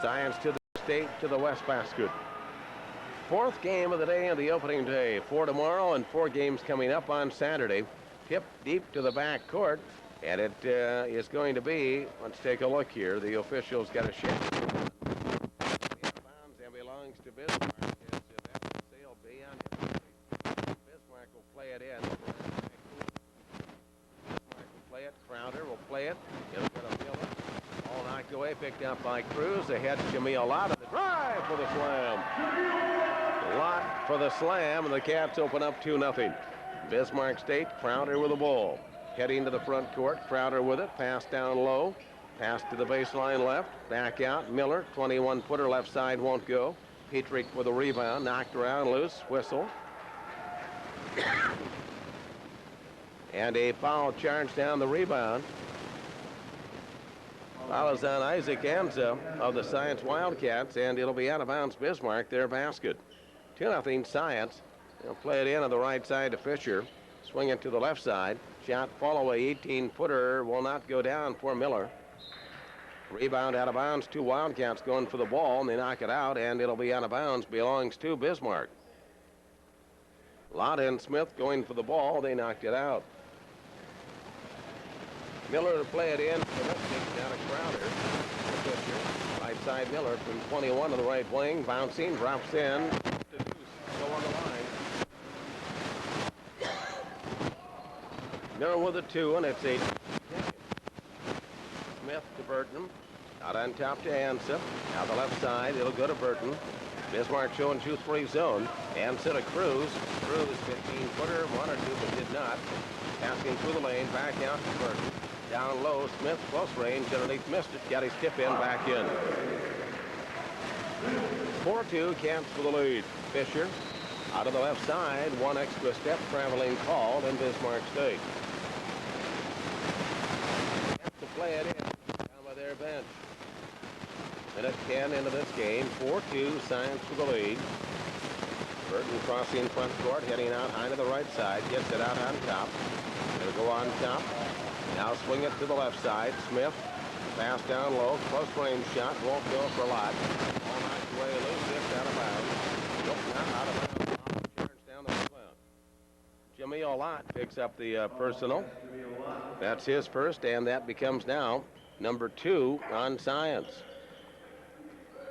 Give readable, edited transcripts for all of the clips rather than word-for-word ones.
Science to the State to the West basket. Fourth game of the day and the opening day. 4 tomorrow and 4 games coming up on Saturday. Tip deep to the back court, and it is going to be, let's take a look here. The officials got a shake. Bounds and belongs to Bismarck. That will sail beyond him. Bismarck will play it in. Bismarck will play it. Crowder will play it. It'll go to Miller. All knocked away, picked up by Cruz. Ahead Jamil Lott of the drive for the slam. Lott for the slam, and the Cats open up 2-0. Bismarck State, Crowder with the ball. Heading to the front court, Crowder with it. Pass down low. Pass to the baseline left. Back out. Miller, 21-footer left side, won't go. Petrick with a rebound. Knocked around loose. Whistle. And a foul charge down the rebound. Foul is on Isaac Anza of the Science Wildcats, and it'll be out of bounds Bismarck, their basket. 2-0 Science. They'll play it in on the right side to Fisher. Swing it to the left side. Shot fall away, 18-footer will not go down for Miller. Rebound out of bounds. 2 Wildcats going for the ball, and they knock it out, and it'll be out of bounds. Belongs to Bismarck. Lott and Smith going for the ball. They knocked it out. Miller to play it in. Down to Crowder. Fisher. Right side Miller from 21 to the right wing. Bouncing. Drops in. Go on the line. Miller with a 2, and it's 8. Smith to Burton. Out on top to Ansa. Now the left side. It'll go to Burton. Bismarck showing 2-3 zone. Ansa to Cruz. Cruz 15-footer. 1 or 2, but did not. Passing through the lane. Back out to Burton. Down low. Smith close range. Underneath missed it. Got his tip in. Back in. 4-2. Cats for the lead. Fisher. Out of the left side, 1 extra step traveling called in Bismarck State. Have to play it in down by their bench. Minute 10 into this game, 4-2 Science for the lead. Burton crossing front court, heading out high to the right side, gets it out on top. It'll go on top. Now swing it to the left side. Smith, pass down low, close range shot, won't go for a lot. All knocked away, loose, hit out of bounds. Nope, not out of bounds. Jamil Lott picks up the personal. That's his first, and that becomes now number 2 on Science.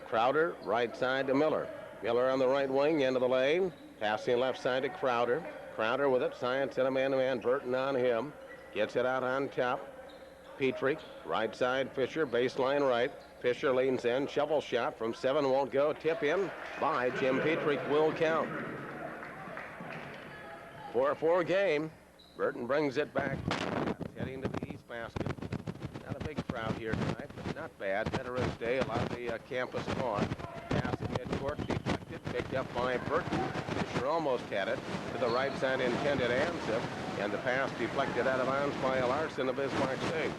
Crowder, right side to Miller. Miller on the right wing, into the lane. Passing left side to Crowder. Crowder with it. Science in a man-to-man. Burton on him. Gets it out on top. Petrick, right side. Fisher, baseline right. Fisher leans in. Shovel shot from 7 won't go. Tip in by Jim Petrick will count. 4-4 game. Burton brings it back. Heading to the east basket. Not a big crowd here tonight, but not bad. Veterans Day, a lot of the campus gone. Pass at midcourt, deflected, picked up by Burton. Fisher almost had it. To the right side, intended Ansa. And the pass deflected out of bounds by Larson of Bismarck State.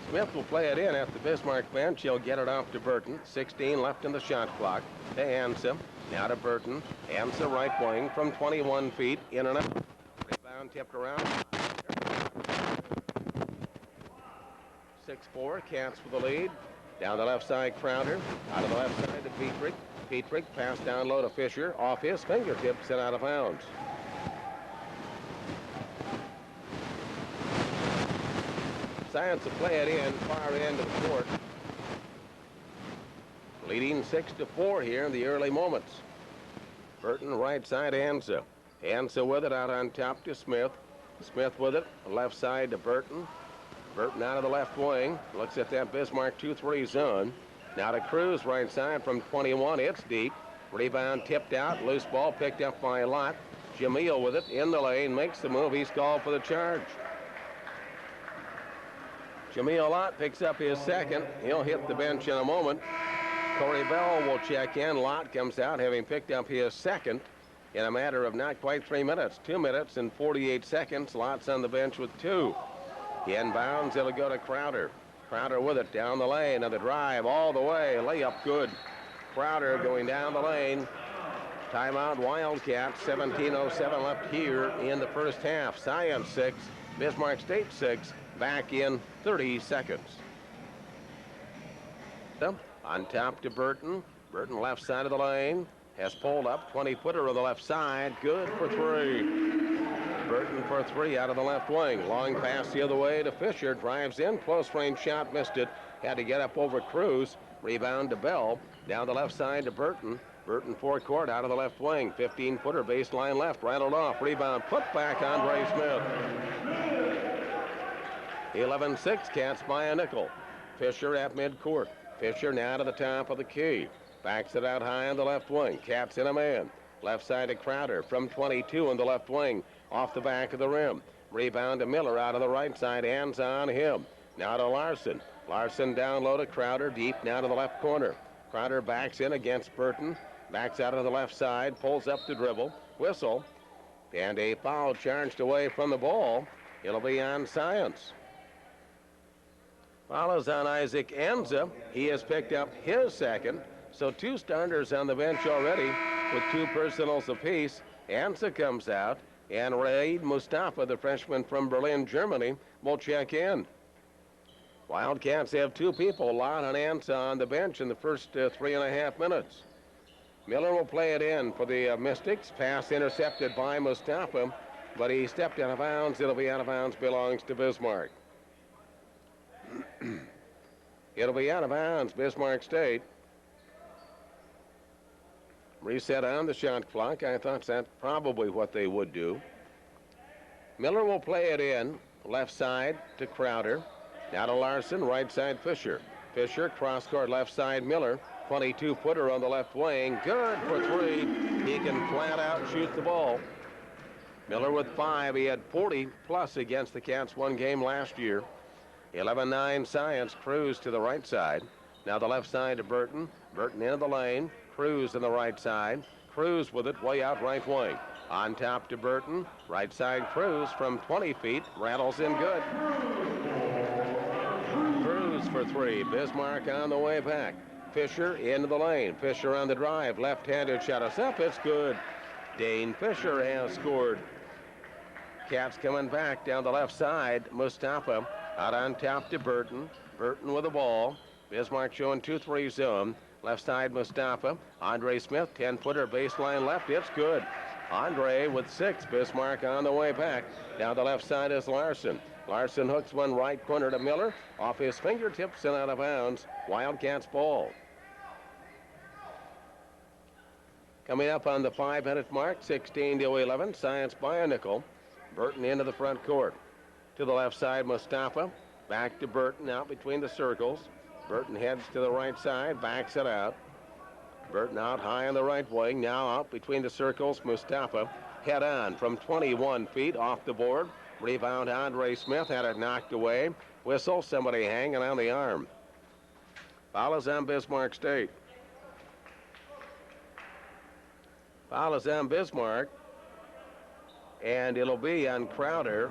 Smith will play it in at the Bismarck bench. He'll get it off to Burton. 16 left in the shot clock. To Ansa. Now to Burton. Ansa right wing from 21 feet. In and out. Rebound tipped around. 6-4. Cats for the lead. Down the left side, Crowder. Out of the left side to Petrick. Petrick pass down low to Fisher. Off his fingertips and out of bounds. Science will play it in, far end of the court. Leading 6-4 here in the early moments. Burton right side, Ansa. Ansa with it out on top to Smith. Smith with it, left side to Burton. Burton out of the left wing. Looks at that Bismarck 2-3 zone. Now to Cruz right side from 21. It's deep. Rebound tipped out. Loose ball picked up by Lott. Jamil with it in the lane. Makes the move. He's called for the charge. Jamil Lott picks up his second. He'll hit the bench in a moment. Corey Bell will check in. Lott comes out having picked up his second in a matter of not quite 3 minutes. 2 minutes and 48 seconds. Lott's on the bench with 2. Inbounds, it'll go to Crowder. Crowder with it down the lane of the drive all the way. Layup good. Crowder going down the lane. Timeout Wildcats. 17:07 left here in the first half. Science 6, Bismarck State 6. Back in 30 seconds. On top to Burton. Burton left side of the lane. Has pulled up. 20-footer on the left side. Good for 3. Burton for 3 out of the left wing. Long pass the other way to Fisher. Drives in. Close range shot. Missed it. Had to get up over Cruz. Rebound to Bell. Down the left side to Burton. Burton forecourt out of the left wing. 15-footer baseline left. Rattled off. Rebound. Put back Andre Smith. 11-6 Cats by a nickel. Fisher at midcourt. Fisher now to the top of the key. Backs it out high on the left wing. Cats in a man. Left side to Crowder from 22 on the left wing. Off the back of the rim. Rebound to Miller out of the right side. Hands on him. Now to Larson. Larson down low to Crowder. Deep now to the left corner. Crowder backs in against Burton. Backs out of the left side. Pulls up to dribble. Whistle. And a foul charged away from the ball. It'll be on Science. Follows on Isaac Anza. He has picked up his second. So 2 starters on the bench already with 2 personals apiece. Anza comes out. And Raid Mustafa, the freshman from Berlin, Germany, will check in. Wildcats have 2 people, Lott and Anza, on the bench in the first 3.5 minutes. Miller will play it in for the Mystics. Pass intercepted by Mustafa, but he stepped out of bounds. It'll be out of bounds, belongs to Bismarck. It'll be out of bounds, Bismarck State. Reset on the shot clock. I thought that's probably what they would do. Miller will play it in, left side to Crowder. Now to Larson, right side Fisher. Fisher, cross court left side Miller. 22-footer on the left wing. Good for 3. He can flat out shoot the ball. Miller with 5. He had 40+ against the Cats one game last year. 11-9 Science. Cruz to the right side. Now the left side to Burton. Burton into the lane. Cruz in the right side. Cruz with it way out right wing. On top to Burton. Right side Cruz from 20 feet. Rattles in good. Cruz for 3. Bismarck on the way back. Fisher into the lane. Fisher on the drive. Left-handed shot us up. It's good. Dane Fisher has scored. Cats coming back down the left side. Mustafa out on top to Burton. Burton with the ball. Bismarck showing 2-3 zone. Left side Mustafa. Andre Smith, 10-footer baseline left. It's good. Andre with 6. Bismarck on the way back. Down the left side is Larson. Larson hooks one right corner to Miller. Off his fingertips and out of bounds. Wildcats ball. Coming up on the 5-minute mark, 16-11. Science by a nickel. Burton into the front court. To the left side, Mustafa. Back to Burton, out between the circles. Burton heads to the right side, backs it out. Burton out high on the right wing, now out between the circles. Mustafa head on from 21 feet off the board. Rebound, Andre Smith had it knocked away. Whistle, somebody hanging on the arm. Foul is on Bismarck State. Foul is on Bismarck. And it'll be on Crowder.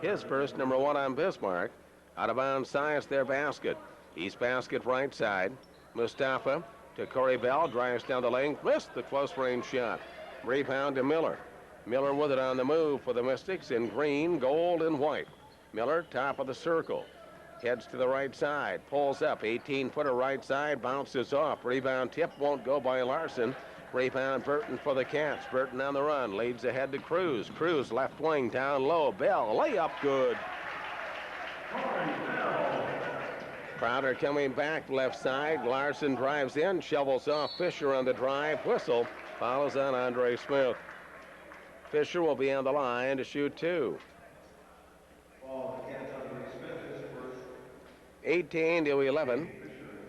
His first, number 1 on Bismarck. Out of bounds, Science, their basket. East basket right side. Mustafa to Corey Bell. Drives down the lane. Missed the close range shot. Rebound to Miller. Miller with it on the move for the Mystics in green, gold, and white. Miller, top of the circle. Heads to the right side. Pulls up. 18-footer right side. Bounces off. Rebound tip won't go by Larson. Rebound Burton for the Cats. Burton on the run. Leads ahead to Cruz. Cruz left wing down low. Bell. Layup good. Crowder coming back left side. Larson drives in. Shovels off. Fisher on the drive. Whistle. Follows on Andre Smith. Fisher will be on the line to shoot 2. 18-11.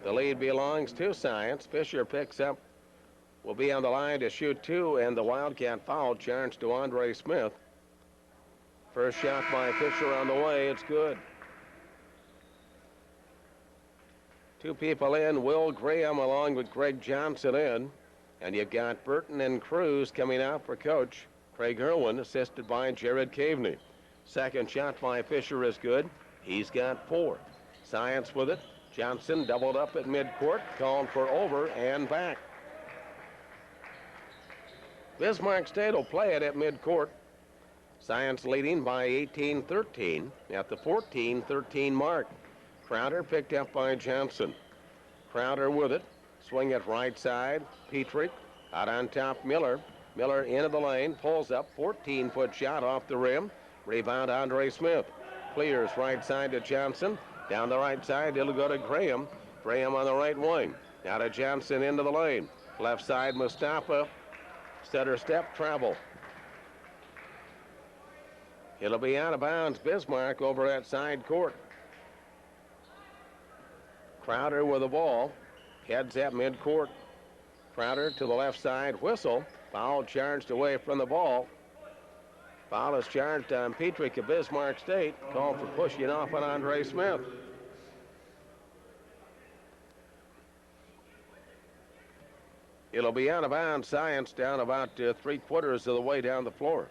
The lead belongs to Science. Fisher picks up. Will be on the line to shoot 2, and the Wildcat foul charged to Andre Smith. First shot by Fisher on the way. It's good. 2 people in. Will Graham along with Greg Johnson in. And you've got Burton and Cruz coming out for coach Craig Irwin, assisted by Jared Caveney. Second shot by Fisher is good. He's got 4. Science with it. Johnson doubled up at midcourt, called for over and back. Bismarck State will play it at midcourt. Science leading by 18-13 at the 14-13 mark. Crowder picked up by Johnson. Crowder with it. Swing it right side. Petrie. Out on top, Miller. Miller into the lane. Pulls up. 14-foot shot off the rim. Rebound, Andre Smith. Clears right side to Johnson. Down the right side, it'll go to Graham. Graham on the right wing. Now to Johnson into the lane. Left side, Mustafa. Stutter step, travel. It'll be out of bounds. Bismarck over at side court. Crowder with the ball. Heads at midcourt. Crowder to the left side. Whistle. Foul charged away from the ball. Foul is charged on Petrick of Bismarck State. Called for pushing off on Andre Smith. It'll be out of bounds. Science down about 3/4 of the way down the floor.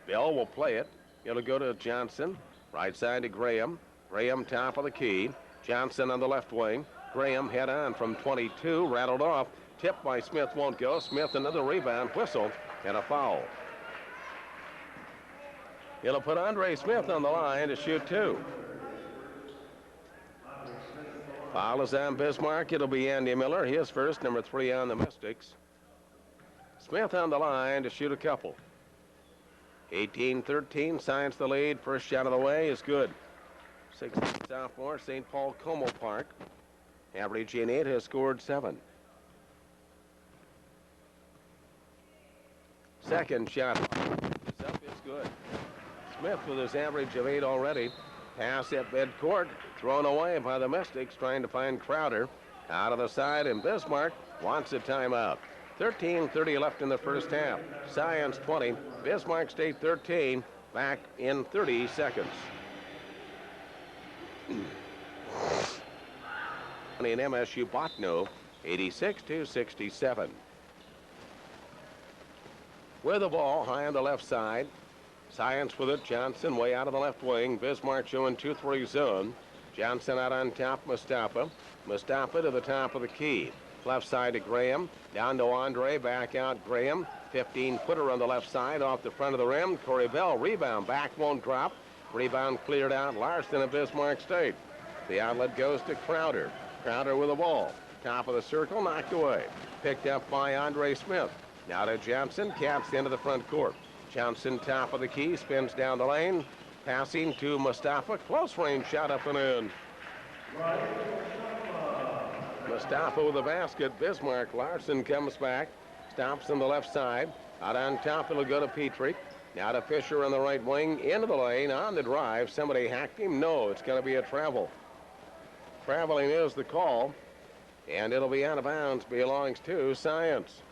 Bell will play it. It'll go to Johnson. Right side to Graham. Graham top of the key. Johnson on the left wing. Graham head on from 22. Rattled off. Tipped by Smith, won't go. Smith another rebound. Whistle and a foul. It'll put Andre Smith on the line to shoot 2. Foul is on Bismarck. It'll be Andy Miller. His first, number 3 on the Mystics. Smith on the line to shoot a couple. 18-13, Science the lead. First shot of the way is good. 16th sophomore, St. Paul Como Park. Averaging 8, has scored 7. Second shot is up, is good. Smith with his average of 8 already. Pass at midcourt, thrown away by the Mystics, trying to find Crowder. Out of the side, and Bismarck wants a timeout. 13:30 left in the first half. Science 20, Bismarck State 13, back in 30 seconds. In MSU Botno, 86-67. With the ball high on the left side. Science with it. Johnson way out of the left wing. Bismarck showing 2-3 zone. Johnson out on top. Mustafa. Mustafa to the top of the key. Left side to Graham. Down to Andre. Back out Graham. 15-footer on the left side off the front of the rim. Corey Bell rebound. Back won't drop. Rebound cleared out. Larson of Bismarck State. The outlet goes to Crowder. Crowder with the ball. Top of the circle. Knocked away. Picked up by Andre Smith. Now to Johnson. Caps into the front court. Johnson top of the key. Spins down the lane. Passing to Mustafa. Close range shot up and in. Mustafa with the basket. Bismarck. Larson comes back. Stops on the left side. Out on top, it'll go to Petrie. Now to Fisher on the right wing. Into the lane. On the drive. Somebody hacked him. No, it's going to be a travel. Traveling is the call. And it'll be out of bounds. Belongs to Science.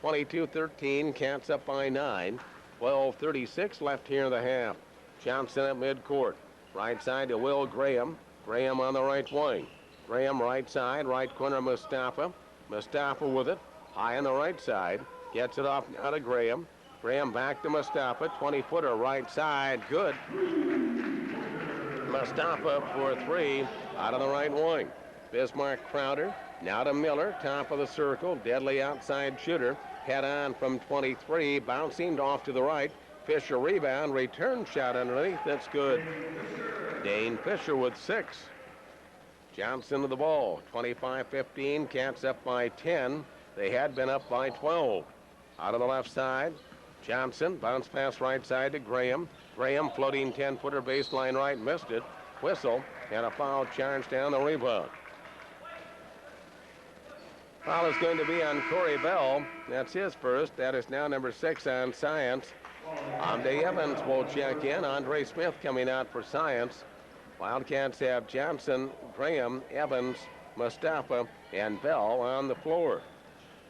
22-13. Cats up by 9. 12:36 left here in the half. Johnson at midcourt. Right side to Will Graham. Graham on the right wing. Graham right side. Right corner Mustafa. Mustafa with it. High on the right side. Gets it off now to Graham. Graham back to Mustafa. 20-footer right side. Good. Mustafa for 3 out of the right wing. Bismarck Crowder. Now to Miller. Top of the circle. Deadly outside shooter. Head on from 23. Bouncing off to the right. Fisher rebound. Return shot underneath. That's good. Dane Fisher with 6. Johnson to the ball. 25-15. Cats up by 10. They had been up by 12. Out of the left side. Johnson. Bounce pass right side to Graham. Graham floating 10-footer baseline right. Missed it. Whistle. And a foul charge down the rebound. Foul is going to be on Corey Bell. That's his first. That is now number 6 on Science. Andre Evans will check in. Andre Smith coming out for Science. Wildcats have Johnson, Graham, Evans, Mustafa, and Bell on the floor.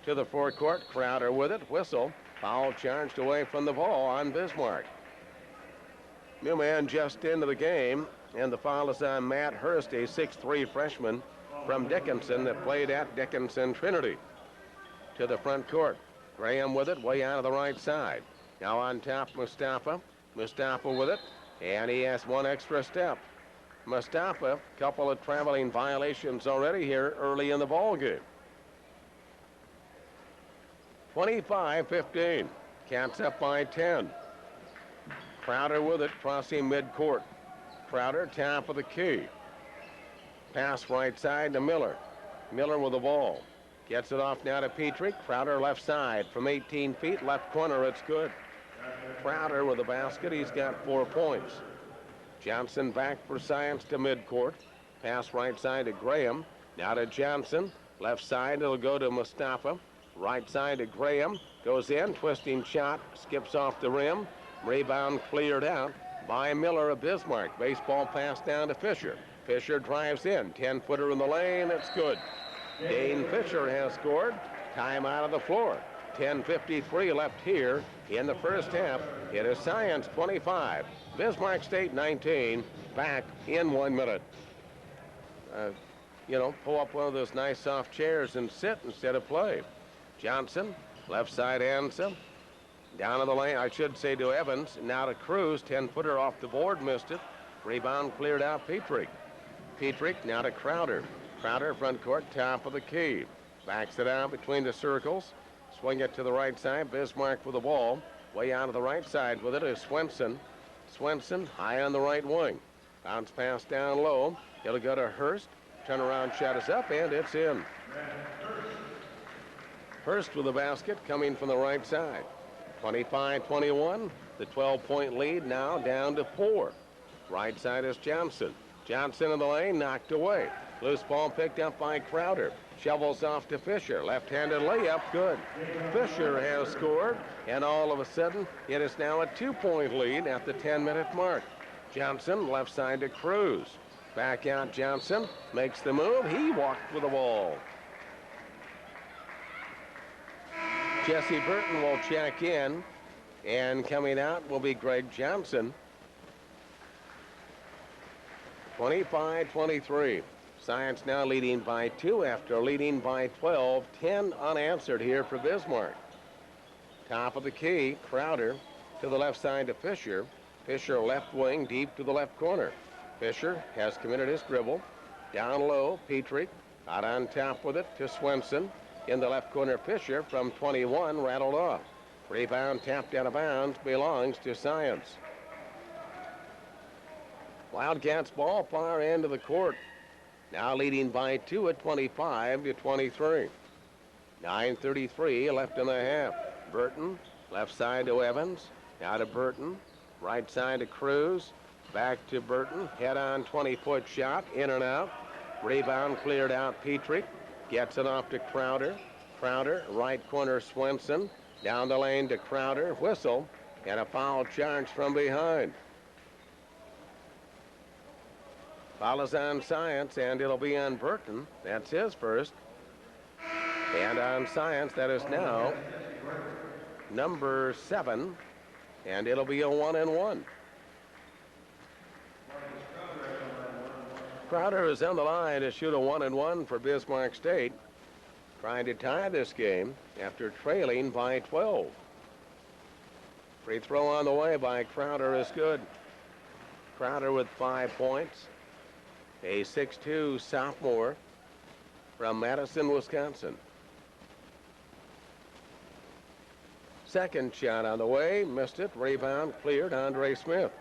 To the forecourt, Crowder with it. Whistle. Foul charged away from the ball on Bismarck. New man just into the game, and the foul is on Matt Hurst, a 6'3 freshman from Dickinson that played at Dickinson Trinity. To the front court. Graham with it, way out of the right side. Now on top, Mustafa. Mustafa with it, and he has one extra step. Mustafa, couple of traveling violations already here early in the ball game. 25-15. Cats up by 10. Crowder with it, crossing midcourt. Crowder, top of the key. Pass right side to Miller. Miller with the ball. Gets it off now to Petrie. Crowder left side from 18 feet. Left corner, it's good. Crowder with the basket. He's got 4 points. Johnson back for Science to midcourt. Pass right side to Graham. Now to Johnson. Left side, it'll go to Mustafa. Right side to Graham. Goes in, twisting shot. Skips off the rim. Rebound cleared out by Miller of Bismarck. Baseball pass down to Fisher. Fisher drives in. 10-footer in the lane. It's good. Dane Fisher has scored. Time out of the floor. 10:53 left here in the first half. It is Science 25. Bismarck State 19. Back in 1 minute. Pull up one of those nice soft chairs and sit instead of play. Johnson, left side Anson. Down to the lane, I should say to Evans. Now to Cruz. 10-footer off the board, missed it. Rebound cleared out Petrie. Petrie now to Crowder. Crowder front court, top of the key. Backs it out between the circles. Swing it to the right side. Bismarck with the ball. Way out of the right side with it is Swenson. Swenson high on the right wing. Bounce pass down low. It'll go to Hurst. Turnaround shot is up, and it's in. Hurst with the basket coming from the right side. 25-21. The 12-point lead now down to 4. Right side is Johnson. Johnson in the lane, knocked away. Loose ball picked up by Crowder. Shovels off to Fisher. Left-handed layup, good. Fisher has scored, and all of a sudden, it is now a 2-point lead at the 10-minute mark. Johnson, left side to Cruz. Back out Johnson, makes the move. He walked with the ball. Jesse Burton will check in, and coming out will be Greg Johnson. 25-23. Science now leading by 2 after leading by 12. 10 unanswered here for Bismarck. Top of the key, Crowder to the left side to Fisher. Fisher left wing deep to the left corner. Fisher has committed his dribble. Down low, Petrie. Out on top with it to Swenson. In the left corner, Fisher from 21 rattled off. Rebound tapped out of bounds, belongs to Science. Wildcats ball far end of the court. Now leading by 2 at 25-23. 9:33 left in the half. Burton, left side to Evans. Now to Burton. Right side to Cruz. Back to Burton. Head-on 20-foot shot. In and out. Rebound cleared out Petrie. Gets it off to Crowder. Crowder, right corner Swenson. Down the lane to Crowder. Whistle. And a foul charge from behind. Foul is on Science, and it'll be on Burton. That's his first. And on Science, that is now number 7. And it'll be a 1-and-1. Crowder is on the line to shoot a 1-and-1 for Bismarck State. Trying to tie this game after trailing by 12. Free throw on the way by Crowder is good. Crowder with 5 points. A 6'2" sophomore from Madison, Wisconsin. Second shot on the way, missed it. Rebound cleared. Andre Smith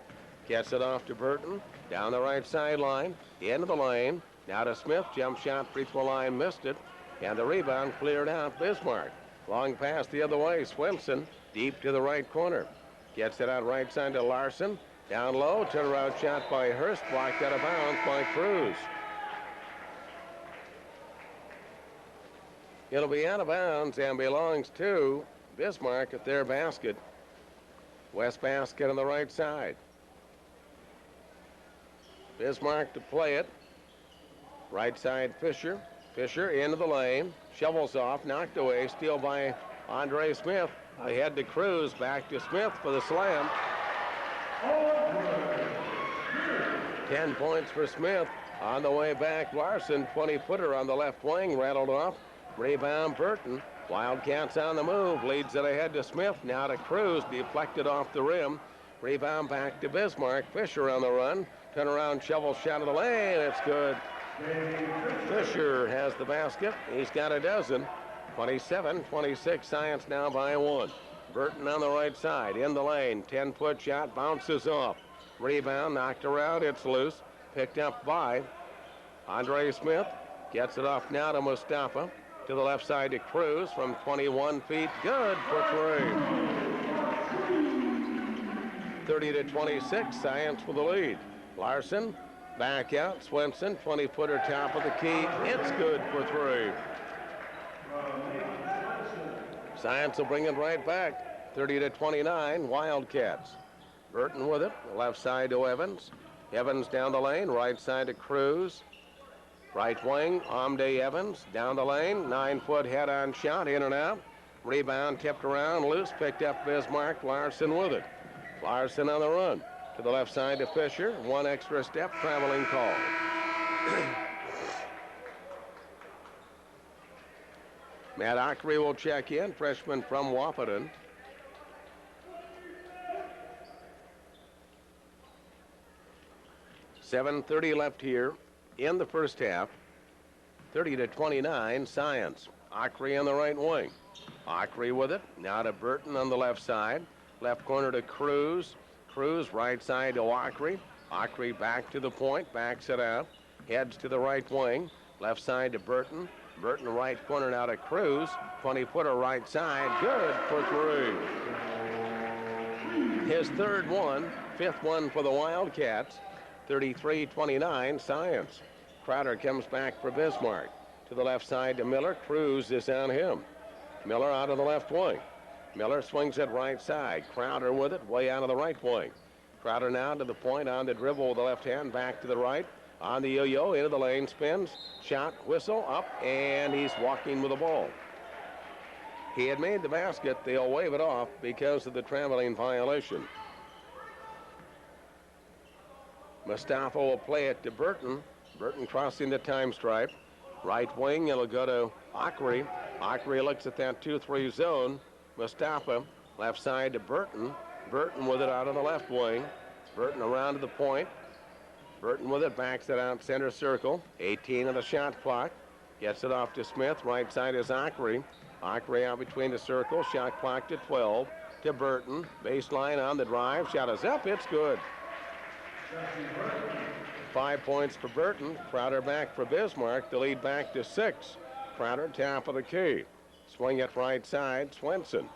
gets it off to Burton. Down the right sideline, into the lane. Now to Smith, jump shot, free throw line, missed it. And the rebound cleared out Bismarck. Long pass the other way, Swenson, deep to the right corner. Gets it out right side to Larson. Down low, turnaround shot by Hurst, blocked out of bounds by Cruz. It'll be out of bounds and belongs to Bismarck at their basket. West basket on the right side. Bismarck to play it. Right side Fisher. Fisher into the lane. Shovels off, knocked away, steal by Andre Smith. Ahead to Cruz, back to Smith for the slam. 10 points for Smith. On the way back, Larson, 20-footer on the left wing, rattled off. Rebound, Burton. Wildcats on the move, leads it ahead to Smith. Now to Cruz, deflected off the rim. Rebound back to Bismarck. Fisher on the run. Turnaround, shovel shot of the lane. It's good. Fisher has the basket. He's got a dozen. 27-26, Science now by 1. Burton on the right side, in the lane. 10-foot shot, bounces off. Rebound, knocked around, it's loose. Picked up by Andre Smith gets it off now to Mustafa. To the left side to Cruz from 21 feet. Good for 3. 30-26, Science for the lead. Larson back out. Swenson, 20-footer top of the key. It's good for 3. Science will bring it right back. 30-29, Wildcats. Burton with it. Left side to Evans. Evans down the lane. Right side to Cruz. Right wing, Amde Evans, down the lane, 9-foot head-on shot, in and out. Rebound tipped around, loose, picked up Bismarck, Larson with it. Larson on the run. To the left side to Fisher, 1 extra step, traveling call. Matt Ockery will check in, freshman from Wahpeton. $7:30 left here in the first half. 30-29, Science. Ockery on the right wing. Ockery with it. Now to Burton on the left side. Left corner to Cruz. Cruz right side to Ockery. Ockery back to the point. Backs it out. Heads to the right wing. Left side to Burton. Burton right corner now to Cruz. 20-footer right side. Good for 3. His third one. Fifth one for the Wildcats. 33-29, Science. Crowder comes back for Bismarck. To the left side to Miller. Cruz is on him. Miller out of the left wing. Miller swings it right side. Crowder with it, way out of the right wing. Crowder now to the point, on the dribble with the left hand, back to the right. On the yo-yo, into the lane, spins. Shot, whistle, up, and he's walking with the ball. He had made the basket. They'll wave it off because of the traveling violation. Mustafa will play it to Burton. Burton crossing the time stripe. Right wing, it'll go to Ockery. Ockery looks at that 2-3 zone. Mustafa, left side to Burton. Burton with it out of the left wing. Burton around to the point. Burton with it, backs it out center circle. 18 on the shot clock. Gets it off to Smith. Right side is Ockery. Ockery out between the circle. Shot clock to 12. To Burton. Baseline on the drive. Shot is up. It's good. 5 points for Burton. Crowder back for Bismarck. The lead back to 6. Crowder top of the key. Swing it right side. Swenson.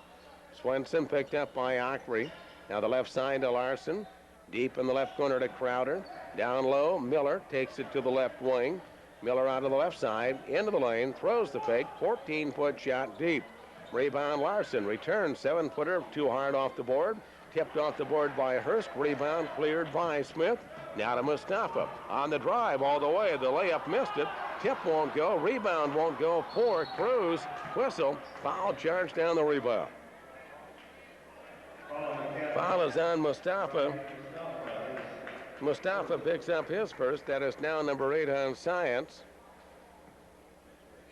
Swenson picked up by Ockery. Now the left side to Larson. Deep in the left corner to Crowder. Down low, Miller takes it to the left wing. Miller out of the left side, into the lane, throws the fake, 14-foot shot deep. Rebound Larson, return, 7-footer, too hard off the board. Tipped off the board by Hurst, rebound cleared by Smith. Now to Mustafa, on the drive all the way, the layup missed it. Tip won't go, rebound won't go for Cruz. Whistle, foul charge down the rebound. Foul is on Mustafa. Mustafa picks up his first. That is now number 8 on Science.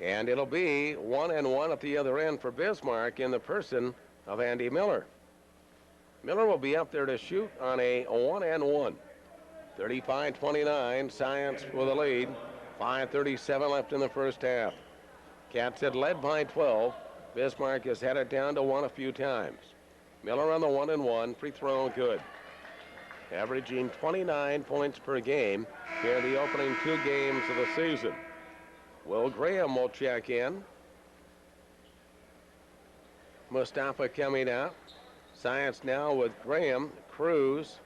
And it'll be 1-1 at the other end for Bismarck in the person of Andy Miller. Miller will be up there to shoot on a 1-1. 35-29, Science with the lead. 5:37 left in the first half. Cats had led by 12. Bismarck has had it down to 1 a few times. Miller on the 1-1, free throw good. Averaging 29 points per game here in the opening 2 games of the season. Will Graham will check in. Mustafa coming out. Science now with Graham, Cruz,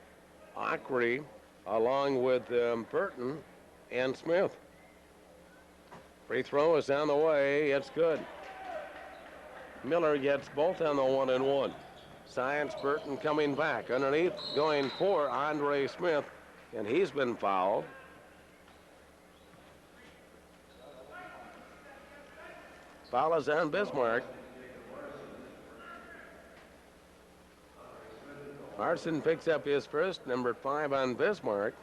Ockery, along with Burton and Smith. Free throw is on the way. It's good. Miller gets both on the 1-1. Science, Burton coming back underneath, going for Andre Smith, and he's been fouled. Foul is on Bismarck. Larson picks up his first, number 5 on Bismarck.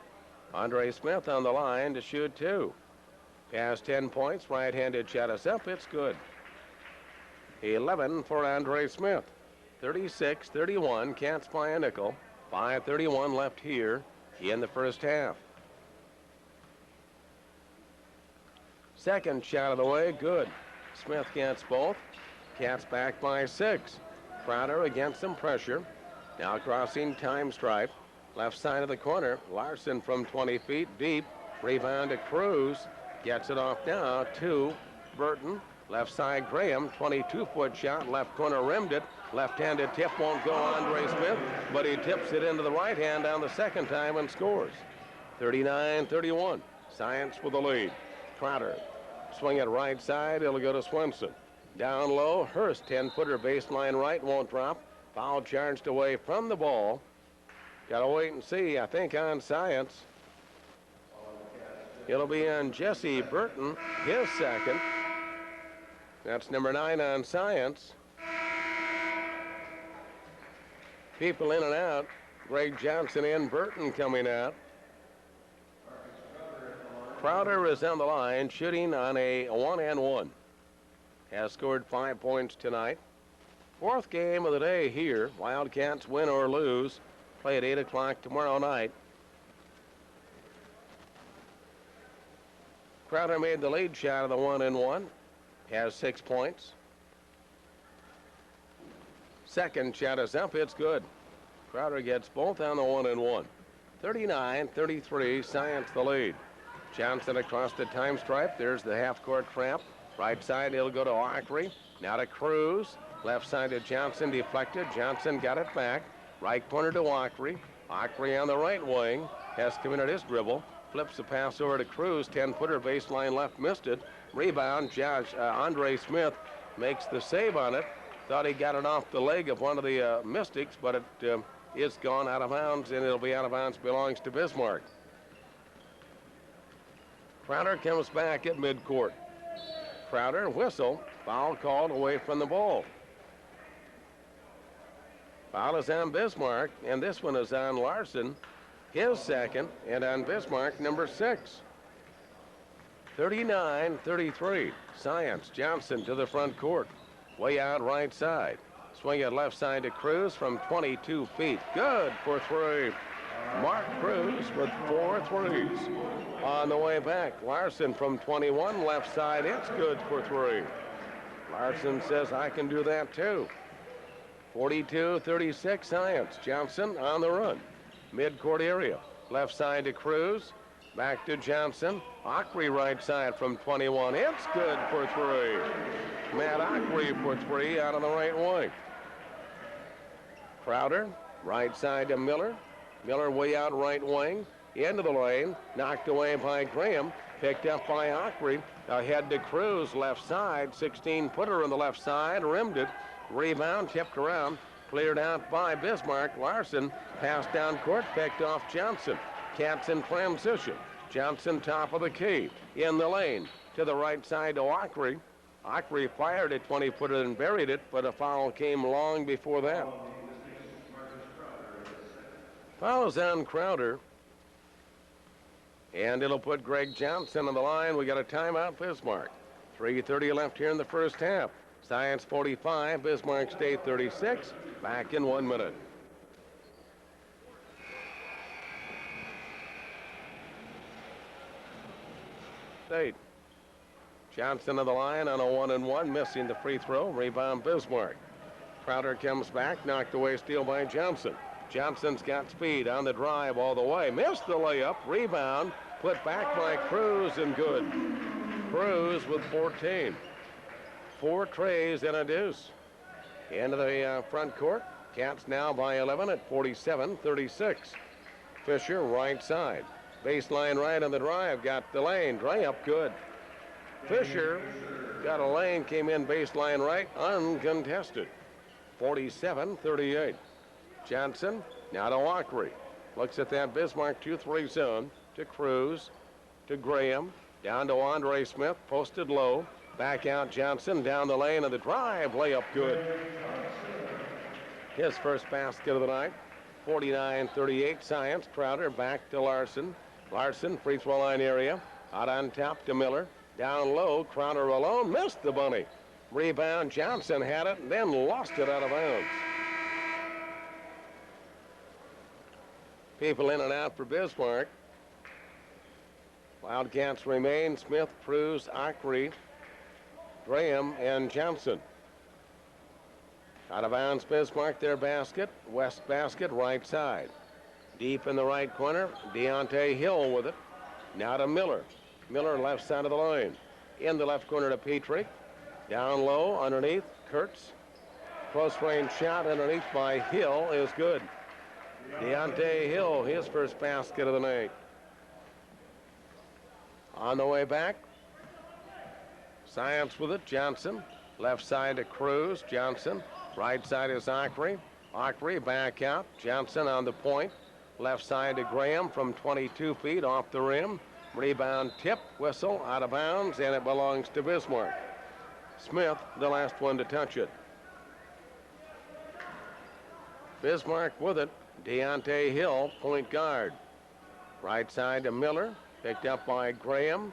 Andre Smith on the line to shoot 2. Pass 10 points, right-handed shot is up, it's good. 11 for Andre Smith. 36-31, Cats by a nickel. 5:31 left here in the first half. Second shot of the way, good. Smith gets both. Cats back by 6. Crowder against some pressure. Now crossing time stripe. Left side of the corner. Larson from 20 feet deep. Rebound to Cruz. Gets it off now to Burton. Left side Graham, 22-foot shot, left corner rimmed it. Left-handed tip won't go Andre Smith, but he tips it into the right hand down the second time and scores. 39-31. Science with the lead. Crowder. Swing it right side, it'll go to Swenson. Down low, Hurst, 10-footer baseline right, won't drop. Foul charged away from the ball. Got to wait and see, I think, on Science. It'll be on Jesse Burton, his second. That's number 9 on Science. People in and out. Greg Johnson in, Burton coming out. Crowder is on the line, shooting on a 1-and-1. Has scored 5 points tonight. Fourth game of the day here. Wildcats win or lose. Play at 8 o'clock tomorrow night. Crowder made the lead shot of the 1-and-1. Has 6 points. Second shot is up. It's good. Crowder gets both on the 1-and-1. 39-33. Science the lead. Johnson across the time stripe. There's the half-court trap. Right side, it'll go to Ockery. Now to Cruz. Left side to Johnson, deflected. Johnson got it back. Right corner to Ockery. Ockery on the right wing. Has committed his dribble. Flips the pass over to Cruz. 10-footer baseline left, missed it. Rebound, Andre Smith makes the save on it. Thought he got it off the leg of one of the Mystics, but it is gone out of bounds, and it'll be out of bounds, belongs to Bismarck. Crowder comes back at midcourt. Crowder, whistle, foul called away from the ball. Foul is on Bismarck, and this one is on Larson, his second, and on Bismarck, number 6. 39-33. Science. Johnson to the front court. Way out right side. Swing it left side to Cruz from 22 feet. Good for 3. Mark Cruz with 4 threes. On the way back, Larson from 21 left side. It's good for 3. Larson says, I can do that too. 42-36 Science. Johnson on the run. Midcourt area. Left side to Cruz. Back to Johnson. Ockery right side from 21. It's good for 3. Matt Ockery for 3 out of the right wing. Crowder, right side to Miller. Miller way out right wing. Into the lane. Knocked away by Graham. Picked up by Ockery. Ahead to Cruz, left side. 16-footer on the left side. Rimmed it. Rebound, tipped around. Cleared out by Bismarck. Larson passed down court. Picked off Johnson. Cats in transition. Johnson top of the key. In the lane. To the right side to Ockery. Ockery fired a 20-footer and buried it, but a foul came long before that. Foul is on Crowder. And it'll put Greg Johnson on the line. We got a timeout, Bismarck. 3:30 left here in the first half. Science 45, Bismarck State 36. Back in 1 minute. State. Johnson on the line on a 1-and-1, missing the free throw. Rebound Bismarck. Crowder comes back, knocked away, steal by Johnson. Johnson's got speed on the drive all the way. Missed the layup. Rebound. Put back by Cruz and good. Cruz with 14. 4 trays and a deuce. Into the front court. Cats now by 11 at 47-36. Fisher right side. Baseline right on the drive. Got the lane. Dray up good. Fisher got a lane. Came in baseline right. Uncontested. 47-38. Johnson now to Ockery. Looks at that Bismarck 2-3 zone. To Cruz. To Graham. Down to Andre Smith. Posted low. Back out Johnson. Down the lane of the drive. Layup good. His first basket of the night. 49-38 Science. Crowder back to Larson. Larson, free throw line area. Out on top to Miller. Down low. Crowder alone. Missed the bunny. Rebound. Johnson had it and then lost it out of bounds. People in and out for Bismarck. Wildcats remain. Smith, Cruz, Ockery, Graham, and Johnson. Out of bounds, Bismarck, their basket. West basket, right side. Deep in the right corner, Deontay Hill with it. Now to Miller. Miller left side of the line. In the left corner to Petrie. Down low underneath Kurtz. Close range shot underneath by Hill is good. Deontay Hill, his first basket of the night. On the way back, Science with it, Johnson. Left side to Cruz, Johnson. Right side is Ockery. Ockery back out, Johnson on the point. Left side to Graham from 22 feet off the rim. Rebound tip, whistle, out of bounds, and it belongs to Bismarck. Smith, the last one to touch it. Bismarck with it. Deontay Hill, point guard. Right side to Miller, picked up by Graham.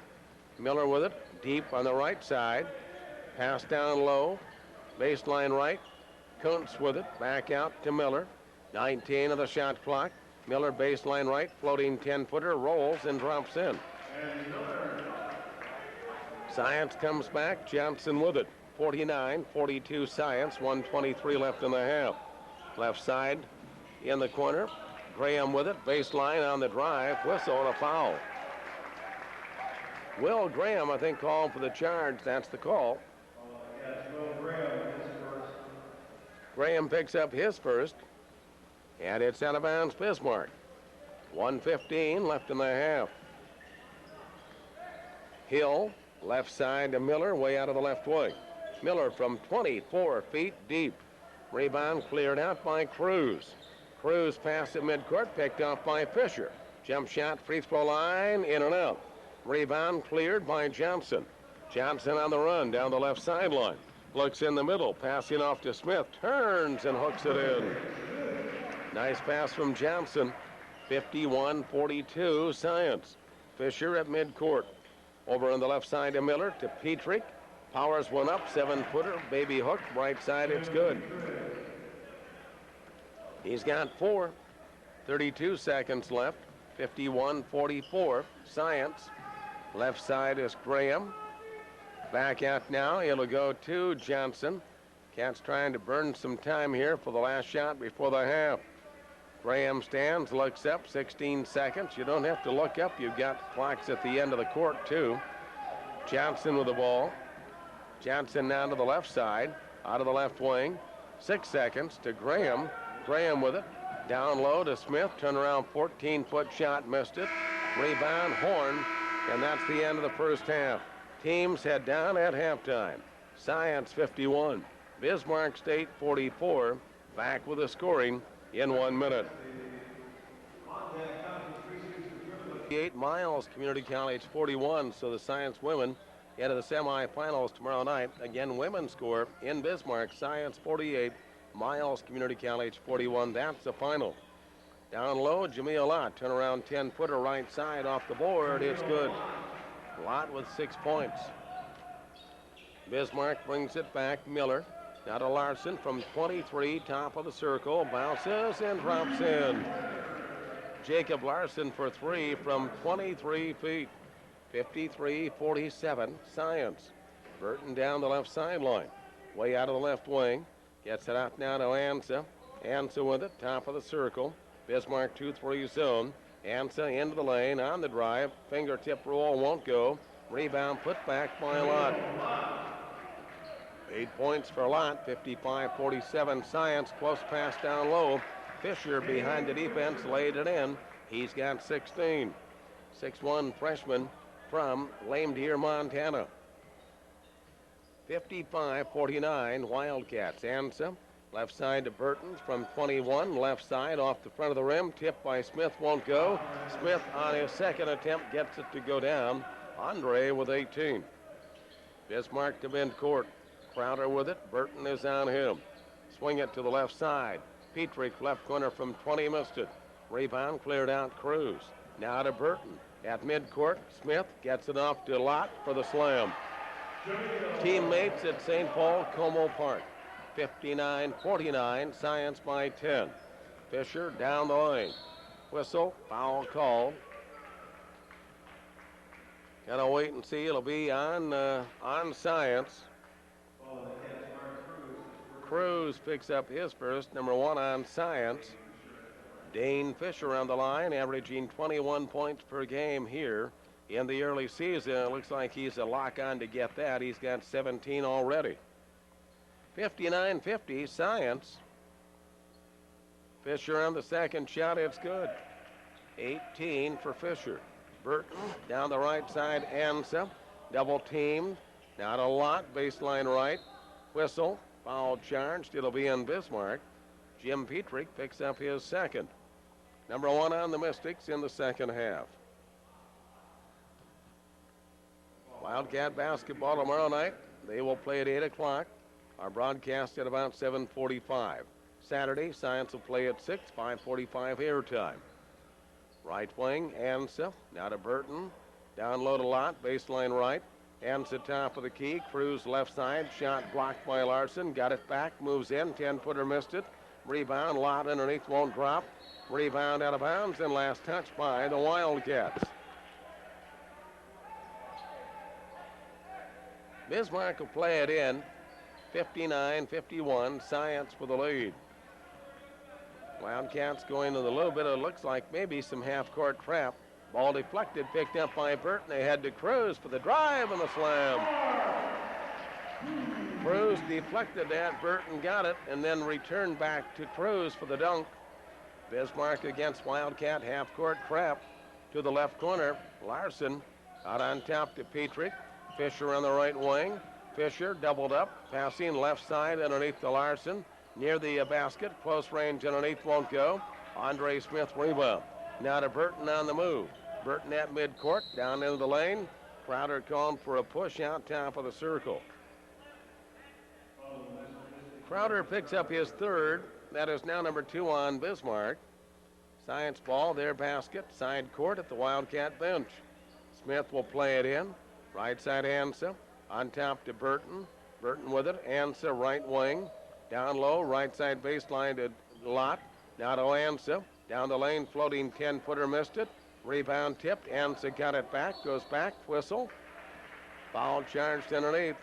Miller with it, deep on the right side. Pass down low, baseline right. Kuntz with it, back out to Miller. 19 of the shot clock. Miller baseline right, floating 10-footer, rolls and drops in. Science comes back, Johnson with it. 49-42 Science, 1:23 left in the half. Left side in the corner. Graham with it, baseline on the drive, whistle and a foul. Will Graham, I think, called for the charge. That's the call. Graham picks up his first, and it's out of bounds, Bismarck. 1:15 left in the half. Hill, left side to Miller, way out of the left wing. Miller from 24 feet deep. Rebound cleared out by Cruz. Cruz pass at midcourt, picked off by Fisher. Jump shot, free throw line, in and out. Rebound cleared by Johnson. Johnson on the run down the left sideline. Looks in the middle, passing off to Smith, turns and hooks it in. Nice pass from Johnson. 51-42 Science. Fisher at midcourt. Over on the left side to Miller to Petrie. Powers one up, 7-footer, baby hook, right side, it's good. He's got 4. 32 seconds left. 51-44 Science. Left side is Graham. Back out now, it'll go to Johnson. Cats trying to burn some time here for the last shot before the half. Graham stands, looks up, 16 seconds. You don't have to look up, you've got clocks at the end of the court too. Johnson with the ball. Johnson now to the left side, out of the left wing. 6 seconds to Graham. Graham with it. Down low to Smith, turn around 14-foot shot, missed it. Rebound, Horn, and that's the end of the first half. Teams head down at halftime. Science 51, Bismarck State 44. Back with the scoring in 1 minute. 8 Miles Community College 41, so the Science women into the semifinals tomorrow night. Again, women's score in Bismarck, Science 48, Miles Community College 41. That's the final. Down low, Jameel Lott, turn around 10-footer right side off the board. It's good. Lott with 6 points. Bismarck brings it back. Miller. Now to Larson from 23, top of the circle. Bounces and drops in. Jacob Larson for 3 from 23 feet. 53-47 Science. Burton down the left sideline. Way out of the left wing. Gets it out now to Ansa. Ansa with it, top of the circle. Bismarck 2-3 zone. Ansa into the lane on the drive. Fingertip roll won't go. Rebound put back by Lott. 8 points for Lott. 55-47 Science. Close pass down low. Fisher behind the defense laid it in. He's got 16. 6'1 freshman from Lame Deer, Montana. 55-49 Wildcats. Ansa. Left side to Burton from 21. Left side off the front of the rim. Tipped by Smith, won't go. Smith on his second attempt gets it to go down. Andre with 18. Bismarck to midcourt. Crowder with it. Burton is on him. Swing it to the left side. Petrie left corner from 20, missed it. Rebound cleared out Cruz. Now to Burton. At midcourt, Smith gets it off to Lott for the slam. Teammates at St. Paul Como Park. 59-49, Science by 10. Fisher down the lane. Whistle, foul called. Gotta wait and see. It'll be on Science. Cruz picks up his first, number 1 on Science. Dane Fisher on the line, averaging 21 points per game here in the early season. It looks like he's a lock on to get that. He's got 17 already. 59-50, Science. Fisher on the second shot, it's good. 18 for Fisher. Burton down the right side, Ansa. Double teamed, not a lot, baseline right. Whistle, foul charged, it'll be in Bismarck. Jim Petrick picks up his second. Number 1 on the Mystics in the second half. Wildcat basketball tomorrow night. They will play at 8 o'clock. Our broadcast at about 7:45. Saturday, Science will play at 6, 5:45 airtime. Right wing, Ansa, now to Burton. Down low to Lott, baseline right. Ansa top of the key, Cruz left side, shot blocked by Larson, got it back, moves in, 10-footer missed it. Rebound, Lott underneath, won't drop. Rebound out of bounds, and last touch by the Wildcats. Bismarck will play it in. 59-51, Science for the lead. Wildcats going to a little bit of, looks like maybe some half-court trap. Ball deflected, picked up by Burton. They head to Cruz for the drive and the slam. Cruz deflected that, Burton got it, and then returned back to Cruz for the dunk. Bismarck against Wildcat, half-court trap to the left corner. Larson out on top to Petrick. Fisher on the right wing. Fisher doubled up, passing left side underneath to Larson. Near the basket, close range underneath, won't go. Andre Smith rebound. Now to Burton on the move. Burton at midcourt, down into the lane. Crowder called for a push out top of the circle. Crowder picks up his third. That is now number 2 on Bismarck. Science ball, their basket, side court at the Wildcat bench. Smith will play it in. Right side Ansa. On top to Burton. Burton with it. Ansa right wing. Down low, right side baseline to Lott. Now to Ansa. Down the lane, floating 10-footer, missed it. Rebound tipped. Ansa got it back. Goes back. Whistle. Foul charged underneath.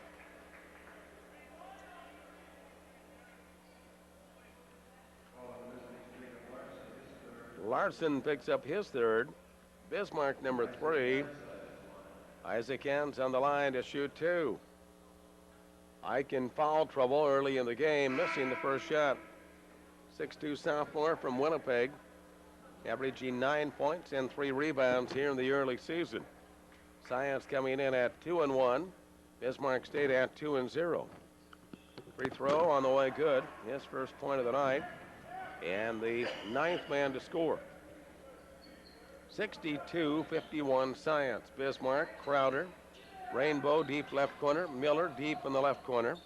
Larson picks up his third. Bismarck number 3. Isaac Hans on the line to shoot 2. Ike in foul trouble early in the game, missing the first shot. 6'2" sophomore from Winnipeg, averaging 9 points and 3 rebounds here in the early season. Science coming in at 2-1. Bismarck stayed at 2-0. Free throw on the way, good. His first point of the night, and the 9th man to score. 62-51 Science. Bismarck, Crowder, Rainbow deep left corner, Miller deep in the left corner.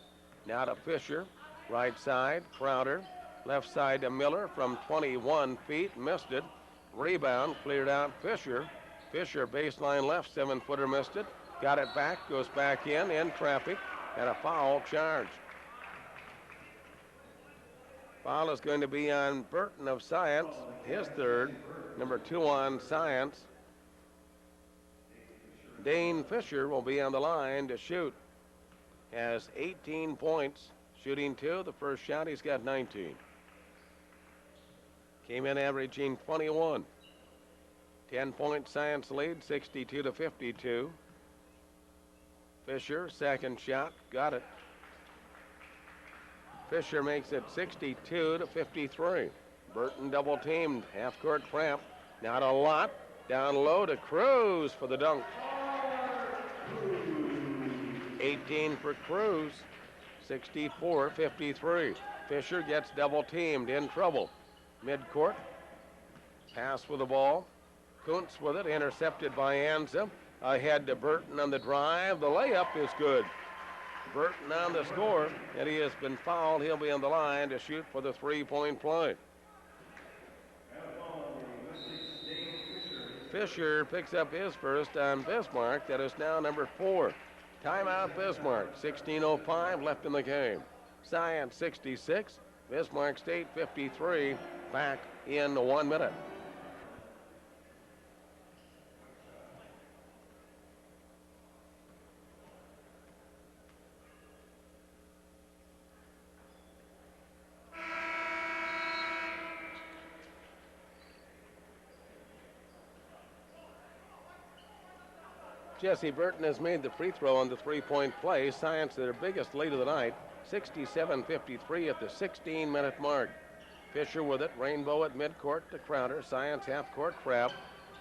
Now to Fisher, right side, Crowder, left side to Miller from 21 feet, missed it. Rebound, cleared out Fisher. Fisher baseline left, 7-footer, missed it. Got it back, goes back in traffic, and a foul charged. Foul is going to be on Burton of Science, his third, number 2 on Science. Dane Fisher will be on the line to shoot. Has 18 points, shooting 2. The first shot, he's got 19. Came in averaging 21. 10-point Science lead, 62-52. Fisher, second shot, got it. Fisher makes it 62-53. Burton double teamed, half-court cramp. Now to Lott, down low to Cruz for the dunk. 18 for Cruz, 64-53. Fisher gets double teamed, in trouble. Midcourt, pass with the ball. Kuntz with it, intercepted by Anza. Ahead to Burton on the drive. The layup is good. Burton on the score, and he has been fouled. He'll be on the line to shoot for the 3-point play. Fisher picks up his first on Bismarck. That is now number 4. Timeout Bismarck, 16:05 left in the game. Science 66, Bismarck State 53, back in 1 minute. Jesse Burton has made the free throw on the three-point play. Science their biggest lead of the night, 67-53 at the 16-minute mark. Fisher with it, Rainbow at midcourt to Crowder. Science half-court trap.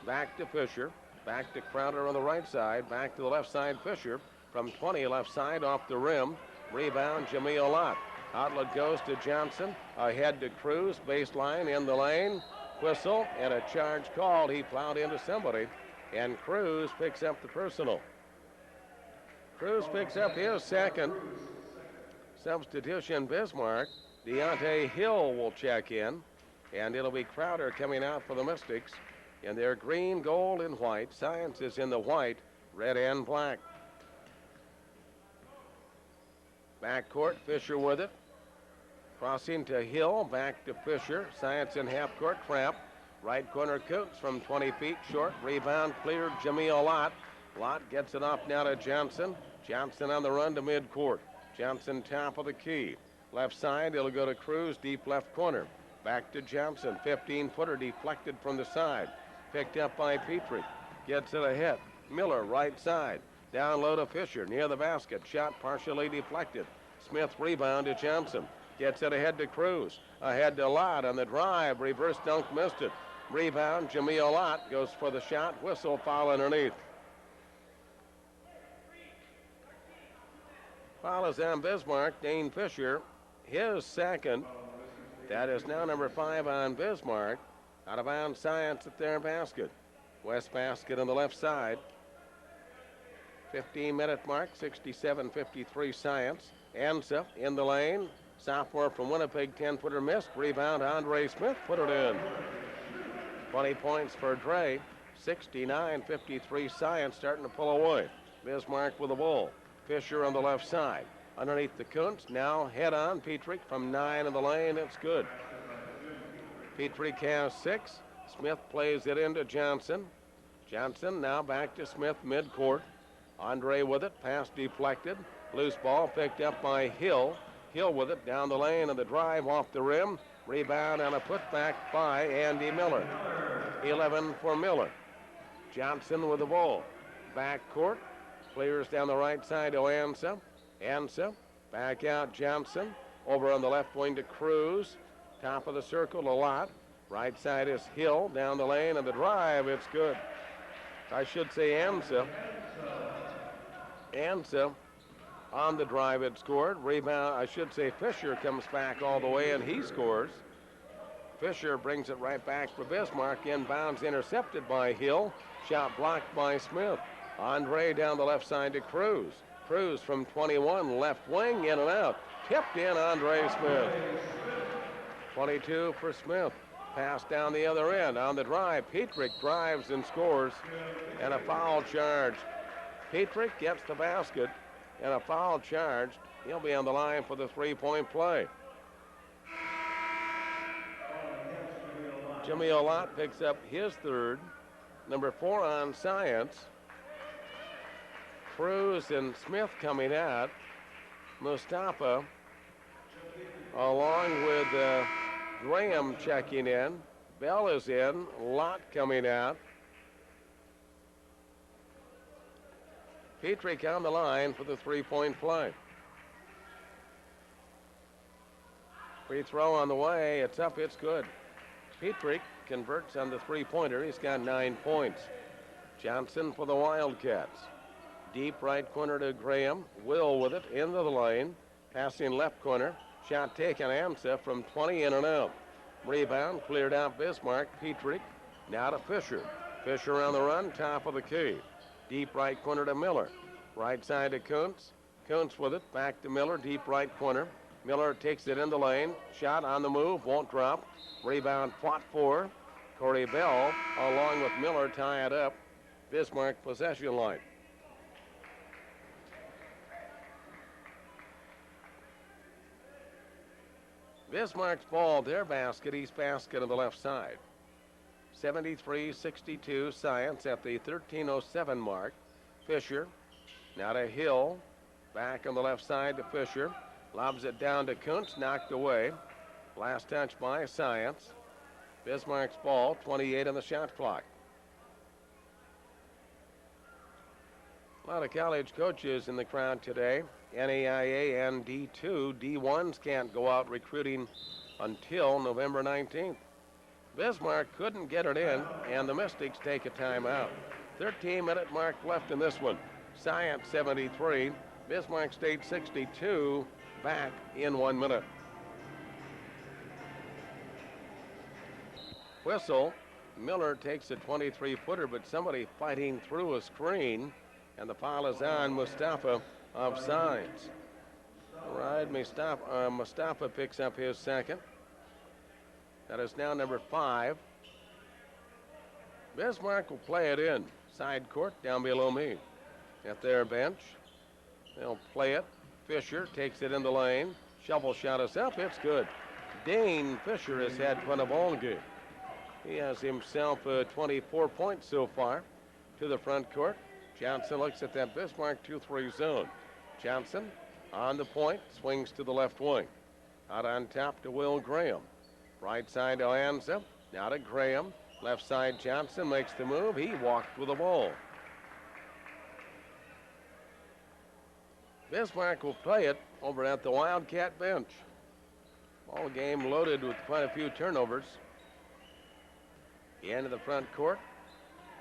Back to Fisher. Back to Crowder on the right side. Back to the left side, Fisher. From 20, left side off the rim. Rebound, Jameel Lott. Outlet goes to Johnson. Ahead to Cruz. Baseline in the lane. Whistle and a charge called. He plowed into somebody. And Cruz picks up the personal. Cruz picks up his second. Substitution, Bismarck. Deontay Hill will check in. And it'll be Crowder coming out for the Mystics. In their green, gold, and white. Science is in the white, red, and black. Backcourt, Fisher with it. Crossing to Hill, back to Fisher. Science in half-court trap. Right corner, Coots from 20 feet short. Rebound cleared, Jameel Lott. Lott gets it off now to Johnson. Johnson on the run to midcourt. Johnson top of the key. Left side, it'll go to Cruz, deep left corner. Back to Johnson, 15-footer deflected from the side. Picked up by Petrie. Gets it ahead. Miller, right side. Down low to Fisher, near the basket. Shot partially deflected. Smith rebound to Johnson. Gets it ahead to Cruz. Ahead to Lott on the drive. Reverse dunk, missed it. Rebound, Jameel Lott goes for the shot. Whistle, foul underneath. Foul is on Bismarck. Dane Fisher, his second. That is now number 5 on Bismarck. Out of bounds, Science at their basket. West basket on the left side. 15-minute mark, 67-53 Science. Ansa in the lane. Sophomore from Winnipeg, 10-footer missed. Rebound, Andre Smith put it in. 20 points for Dre. 69-53 Science starting to pull away. Bismarck with the ball. Fisher on the left side. Underneath the Kuntz, now head on. Petrie from 9 in the lane, it's good. Petrie has 6. Smith plays it into Johnson. Johnson now back to Smith midcourt. Andre with it, pass deflected. Loose ball picked up by Hill. Hill with it down the lane and the drive off the rim. Rebound and a putback by Andy Miller. 11 for Miller. Johnson with the ball. Back court. Clears down the right side to Ansa. Ansa. Back out Johnson. Over on the left wing to Cruz. Top of the circle to Lott. Right side is Hill. Down the lane and the drive. It's good. I should say Ansa. Ansa on the drive had scored. Rebound, I should say Fisher comes back all the way and he scores. Fisher brings it right back for Bismarck. Inbounds intercepted by Hill. Shot blocked by Smith. Andre down the left side to Cruz. Cruz from 21, left wing, in and out. Tipped in, Andre Smith. 22 for Smith. Pass down the other end. On the drive, Petrie drives and scores. And a foul charged. Petrie gets the basket. And a foul charged. He'll be on the line for the three-point play. Jameel Lott picks up his third. Number 4 on Science. Cruz and Smith coming out. Mustafa along with Graham checking in. Bell is in. Lott coming out. Petrie on the line for the three-point play. Free throw on the way. It's up. It's good. Petrie converts on the three-pointer. He's got 9 points. Johnson for the Wildcats. Deep right corner to Graham. Will with it into the lane. Passing left corner. Shot taken. Ansa from 20 in and out. Rebound cleared out Bismarck. Petrie now to Fisher. Fisher on the run. Top of the key. Deep right corner to Miller. Right side to Kuntz. Kuntz with it. Back to Miller. Deep right corner. Miller takes it in the lane. Shot on the move. Won't drop. Rebound fought for. Corey Bell along with Miller tie it up. Bismarck possession line. Bismarck's ball, their basket, East basket on the left side. 73-62 Science at the 13:07 mark. Fisher, now to Hill. Back on the left side to Fisher. Lobs it down to Kuntz, knocked away. Last touch by Science. Bismarck's ball, 28 on the shot clock. A lot of college coaches in the crowd today. NAIA and D2. D1s can't go out recruiting until November 19th. Bismarck couldn't get it in, and the Mystics take a timeout. 13-minute mark left in this one. Science 73, Bismarck State 62, back in 1 minute. Whistle. Miller takes a 23-footer, but somebody fighting through a screen, and the foul is on Mustafa of Science. All right, Mustafa picks up his second. That is now number 5. Bismarck will play it in. Side court down below me. At their bench. They'll play it. Fisher takes it in the lane. Shovel shot is up. It's good. Dane Fisher has had fun of all game. He has himself 24 points so far. To the front court. Johnson looks at that Bismarck 2-3 zone. Johnson on the point. Swings to the left wing. Out on top to Will Graham. Right side to Lanza. Now to Graham. Left side Johnson makes the move. He walked with the ball. Bismarck will play it over at the Wildcat bench. Ball game loaded with quite a few turnovers. Into the front court.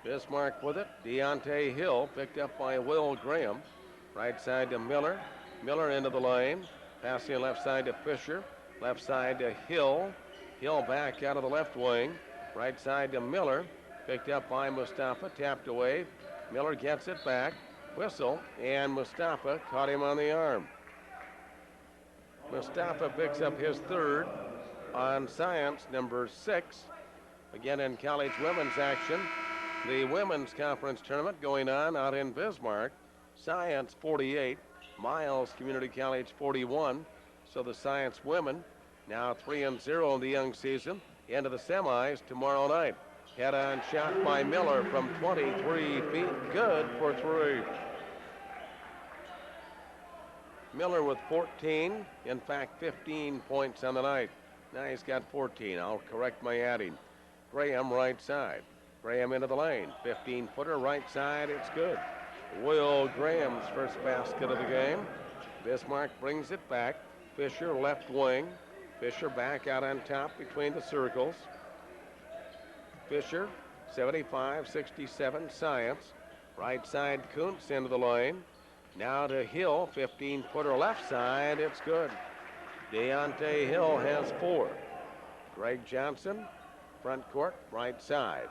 Bismarck with it. Deontay Hill picked up by Will Graham. Right side to Miller. Miller into the lane. Passing left side to Fisher. Left side to Hill. Hill back out of the left wing. Right side to Miller. Picked up by Mustafa. Tapped away. Miller gets it back. Whistle. And Mustafa caught him on the arm. Mustafa picks up his third on Science, number 6. Again in college women's action. The women's conference tournament going on out in Bismarck. Science 48. Miles Community College 41. So the Science women now 3-0 in the young season. Into the semis tomorrow night. Head-on shot by Miller from 23 feet. Good for 3. Miller with 14. In fact, 15 points on the night. Now he's got 14. I'll correct my adding. Graham right side. Graham into the lane. 15-footer right side. It's good. Will Graham's first basket of the game. Bismarck brings it back. Fisher left wing. Fisher back out on top between the circles. Fisher, 75-67 Science. Right side Kuntz into the lane. Now to Hill, 15-footer left side. It's good. Deontay Hill has 4. Greg Johnson, front court, right side.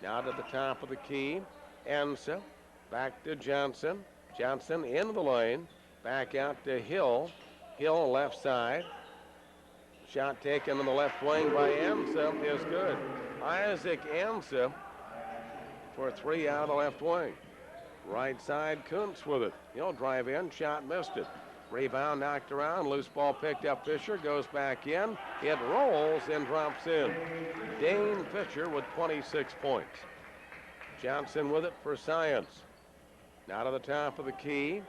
Now to the top of the key. Ensa, back to Johnson. Johnson into the lane. Back out to Hill. Hill left side. Shot taken on the left wing by Ensa is good. Isaac Ensa for 3 out of the left wing. Right side, Kuntz with it. He'll drive in, shot missed it. Rebound knocked around, loose ball picked up. Fisher goes back in. It rolls and drops in. Dane Fisher with 26 points. Johnson with it for Science. Now to the top of the key.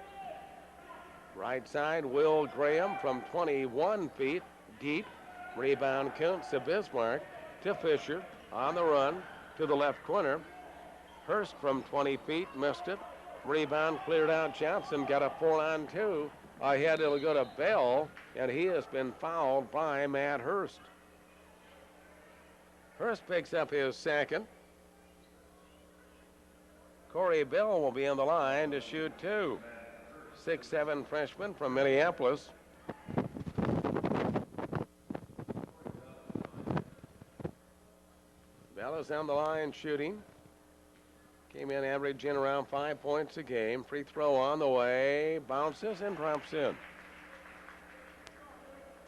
Right side, Will Graham from 21 feet deep. Rebound Kuntz to Bismarck to Fisher on the run to the left corner. Hurst from 20 feet missed it. Rebound cleared out. Johnson got a 4-on-2. Ahead it'll go to Bell, and he has been fouled by Matt Hurst. Hurst picks up his second. Corey Bell will be on the line to shoot 2. 6'7" freshman from Minneapolis. Bell is on the line shooting. Came in averaging around 5 points a game. Free throw on the way. Bounces and drops in.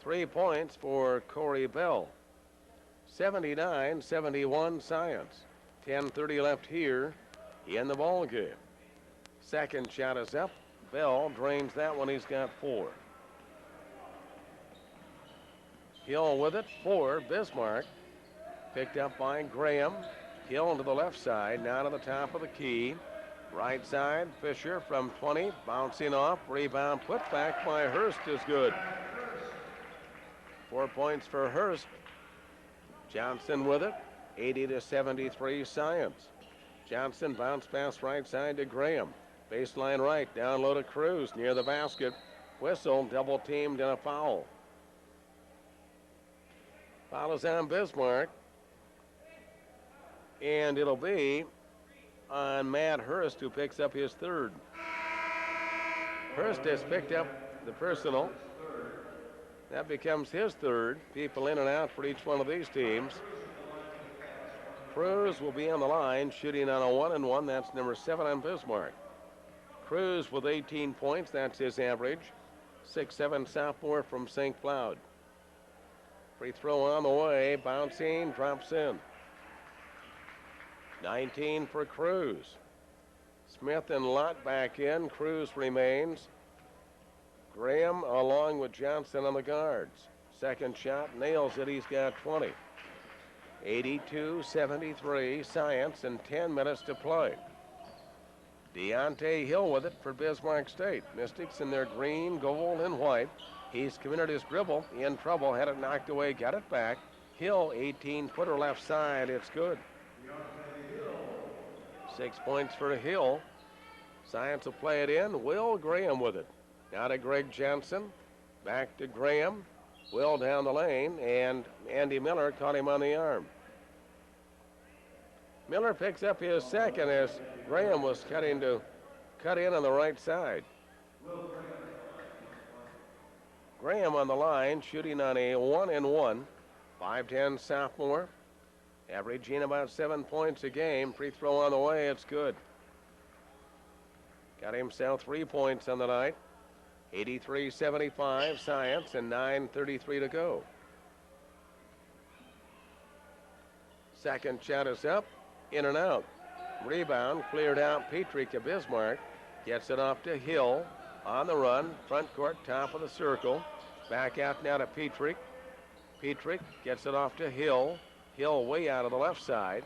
3 points for Corey Bell. 79-71 Science. 10:30 left here in the ball game. Second shot is up. Bell drains that one. He's got 4. Hill with it for Bismarck. Picked up by Graham. Hill to the left side, now to the top of the key. Right side, Fisher from 20, bouncing off. Rebound put back by Hurst is good. 4 points for Hurst. Johnson with it, 80-73 Science. Johnson bounce pass right side to Graham. Baseline right, down low to Cruz near the basket. Whistle, double teamed and a foul. Foul is on Bismarck. And it'll be on Matt Hurst, who picks up his third. Hurst has picked up the personal. That becomes his third. People in and out for each one of these teams. Cruz will be on the line, shooting on a 1-and-1. That's number 7 on Bismarck. Cruz with 18 points. That's his average. 6'7" sophomore from St. Cloud. Free throw on the way. Bouncing, drops in. 19 for Cruz. Smith and Lott back in. Cruz remains. Graham along with Johnson on the guards. Second shot, nails it. He's got 20. 82-73, Science, and 10 minutes to play. Deontay Hill with it for Bismarck State. Mystics in their green, gold, and white. He's committed his dribble. In trouble, had it knocked away, got it back. Hill, 18-footer left side. It's good. 6 points for Hill. Science will play it in. Will Graham with it. Now to Greg Johnson. Back to Graham. Will down the lane, and Andy Miller caught him on the arm. Miller picks up his second as Graham was cut in on the right side. Graham on the line, shooting on a 1-and-1. 5'10" sophomore, averaging about 7 points a game. Free throw on the way, it's good. Got himself 3 points on the night. 83-75, Science, and 9:33 to go. Second shot is up, in and out. Rebound, cleared out. Petrick of Bismarck gets it off to Hill. On the run, front court, top of the circle. Back out now to Petrick. Petrick gets it off to Hill. Hill way out of the left side.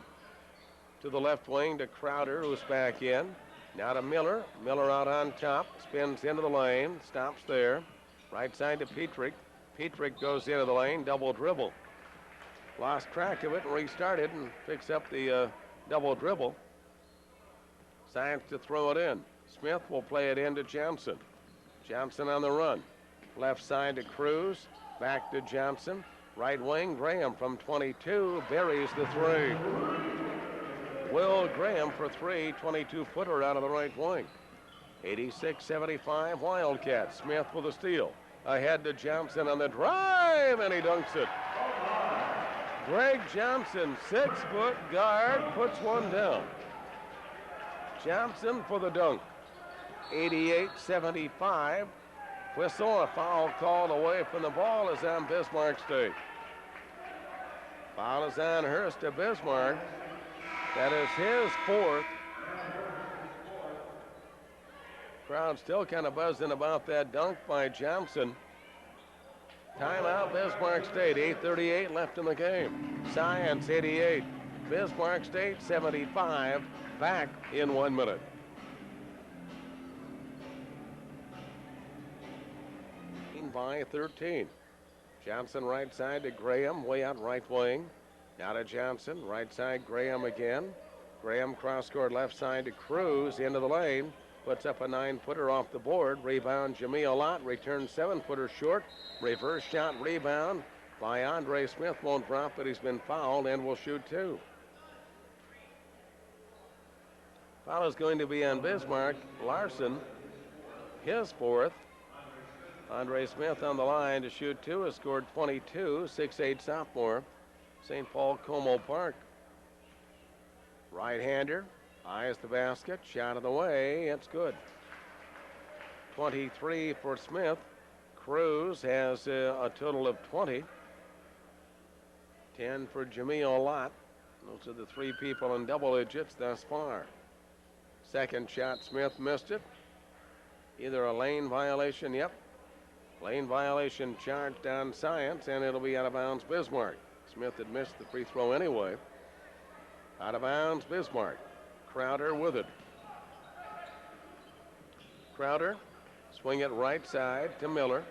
To the left wing to Crowder, who's back in. Now to Miller. Miller out on top. Spins into the lane. Stops there. Right side to Petrick. Petrick goes into the lane. Double dribble. Lost track of it and restarted and picks up the double dribble. Science to throw it in. Smith will play it in to Johnson. Johnson on the run. Left side to Cruz. Back to Johnson. Right wing, Graham from 22. Buries the three. Will Graham for three, 22-footer out of the right wing. 86-75 Wildcats. Smith with a steal. Ahead to Johnson on the drive, and he dunks it. Greg Johnson, 6-foot guard, puts one down. Johnson for the dunk. 88-75. Whistle, a foul called away from the ball is on Bismarck State. Foul is on Hurst to Bismarck. That is his fourth. Crowd still kind of buzzing about that dunk by Johnson. Timeout, Bismarck State. 8:38 left in the game. Science 88. Bismarck State 75. Back in 1 minute. By 13. Johnson right side to Graham, way out right wing. Now to Johnson, right side Graham again. Graham cross-court left side to Cruz, into the lane. Puts up a 9-footer off the board. Rebound, Jameel Lott, returns 7-footer short. Reverse shot rebound by Andre Smith. Won't drop, but he's been fouled and will shoot two. Foul is going to be on Bismarck. Larson, his fourth. Andre Smith on the line to shoot two, has scored 22, 6'8" sophomore. St. Paul Como Park. Right-hander, eyes the basket, shot of the way, it's good. 23 for Smith. Cruz has a total of 20. 10 for Jameel Lott. Those are the three people in double digits thus far. Second shot, Smith missed it. Either a lane violation, yep. Lane violation charged on Science, and it'll be out of bounds Bismarck. Smith had missed the free throw anyway. Out of bounds Bismarck. Crowder with it. Crowder, swing it right side to Miller.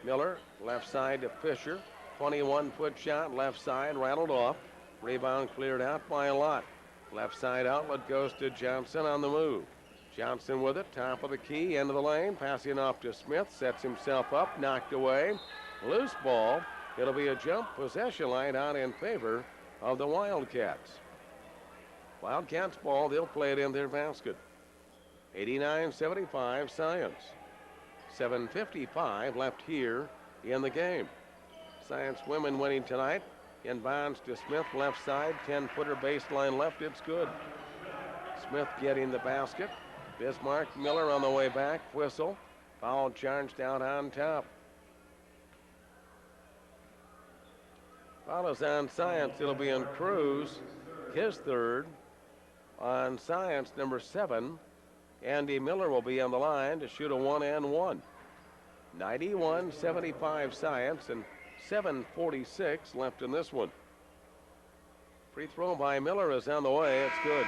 Miller, left side to Fisher. 21-foot shot, left side, rattled off. Rebound cleared out by Lott. Left side outlet goes to Johnson on the move. Johnson with it, top of the key, end of the lane, passing off to Smith, sets himself up, knocked away. Loose ball. It'll be a jump possession line out in favor of the Wildcats. Wildcats ball, they'll play it in their basket. 89-75 Science. 7:55 left here in the game. Science women winning tonight. Inbounds to Smith, left side, 10-footer baseline left, it's good. Smith getting the basket. Bismarck, Miller on the way back, whistle. Foul charged out on top. Foul is on Science, it'll be on Cruz, his third. On Science, number 7, Andy Miller will be on the line to shoot a 1-and-1. 91-75 Science and 7:46 left in this one. Free throw by Miller is on the way. It's good.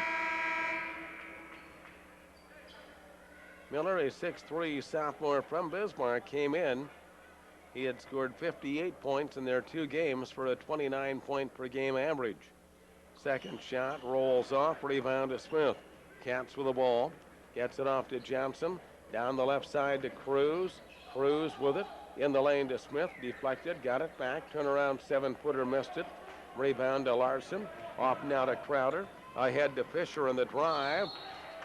Miller, a 6'3" sophomore from Bismarck, came in. He had scored 58 points in their 2 games for a 29-point-per-game average. Second shot rolls off. Rebound to Smith. Cats with the ball. Gets it off to Johnson. Down the left side to Cruz. Cruz with it. In the lane to Smith. Deflected. Got it back. Turnaround 7-footer. Missed it. Rebound to Larson. Off now to Crowder. Ahead to Fisher in the drive.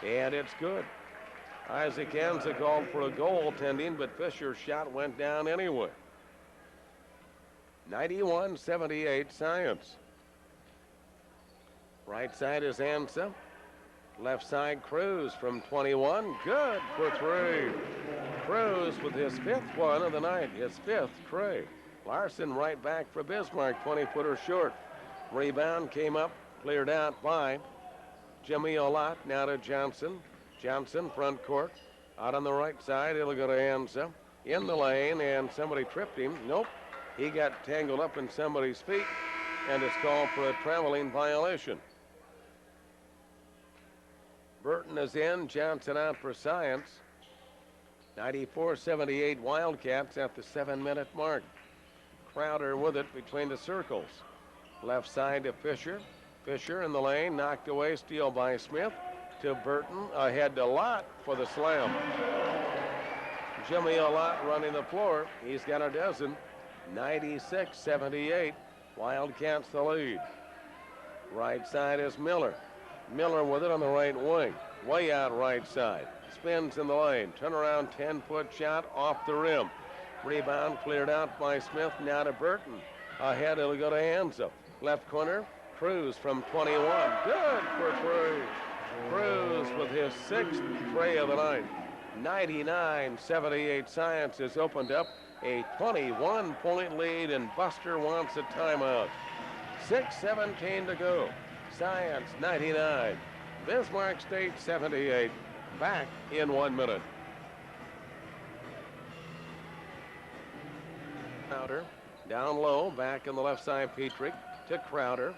And it's good. Isaac Anza called for a goaltending, but Fisher's shot went down anyway. 91-78 Science. Right side is Ansa. Left side Cruz from 21. Good for 3. Cruz with his 5th one of the night. His 5th tray. Larson right back for Bismarck. 20-footer short. Rebound came up. Cleared out by Jimmy Olot. Now to Johnson. Johnson front court. Out on the right side. It'll go to Ansa. In the lane, and somebody tripped him. Nope. He got tangled up in somebody's feet, and it's called for a traveling violation. Burton is in. Johnson out for Science. 94-78 Wildcats at the 7-minute mark. Crowder with it between the circles. Left side to Fisher. Fisher in the lane, knocked away, steal by Smith. To Burton, ahead to Lott for the slam. Jimmy Lott running the floor. He's got a dozen. 96-78. Wildcats the lead. Right side is Miller. Miller with it on the right wing. Way out right side. Spins in the lane. Turnaround 10-foot shot off the rim. Rebound cleared out by Smith. Now to Burton. Ahead it'll go to Anza. Left corner. Cruz from 21. Good for 3. Cruz with his 6th tray of the night. 99-78 Science has opened up a 21-point lead, and Buster wants a timeout. 6:17 to go. Science 99. Bismarck State 78. Back in 1 minute. Crowder down low, back in the left side. Petrick to Crowder.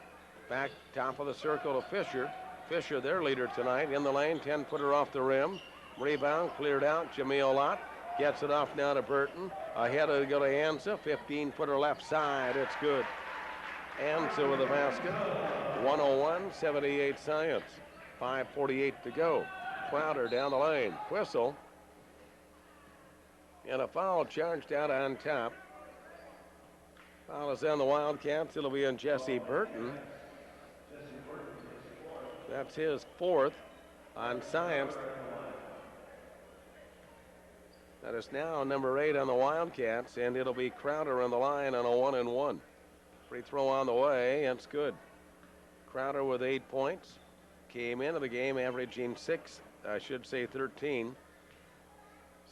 Back top of the circle to Fisher. Fisher, their leader tonight, in the lane, 10-footer off the rim. Rebound cleared out. Jameel Lott gets it off now to Burton. Ahead it'll go to Ansa. 15-footer left side. It's good. Ansa with the basket. 101-78 Science. 5:48 to go. Crowder down the lane. Whistle. And a foul charged out on top. Foul is on the Wildcats. It'll be on Jesse Burton. That's his 4th on Science. That is now number 8 on the Wildcats, and it'll be Crowder on the line on a 1-and-1. Free throw on the way, and it's good. Crowder with 8 points. Came into the game averaging 13.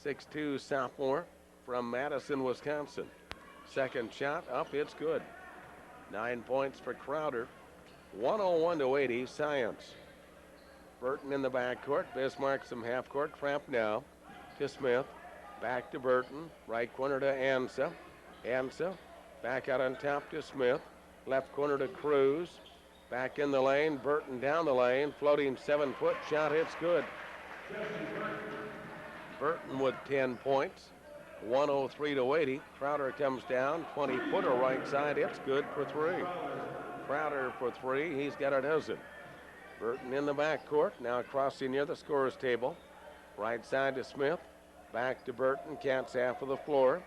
6'2" sophomore from Madison, Wisconsin. Second shot up, it's good. 9 points for Crowder. 101-80 Science. Burton in the backcourt. Bismarck some half-court. Tramp now to Smith. Back to Burton. Right corner to Ansa. Ansa back out on top to Smith. Left corner to Cruz. Back in the lane. Burton down the lane. Floating 7-foot shot. It's good. Burton with 10 points. 103-80. Crowder comes down. 20-footer right side. It's good for 3. Crowder for 3. He's got a dozen. Burton in the backcourt. Now crossing near the scorer's table. Right side to Smith. Back to Burton. Cat's half of the floor.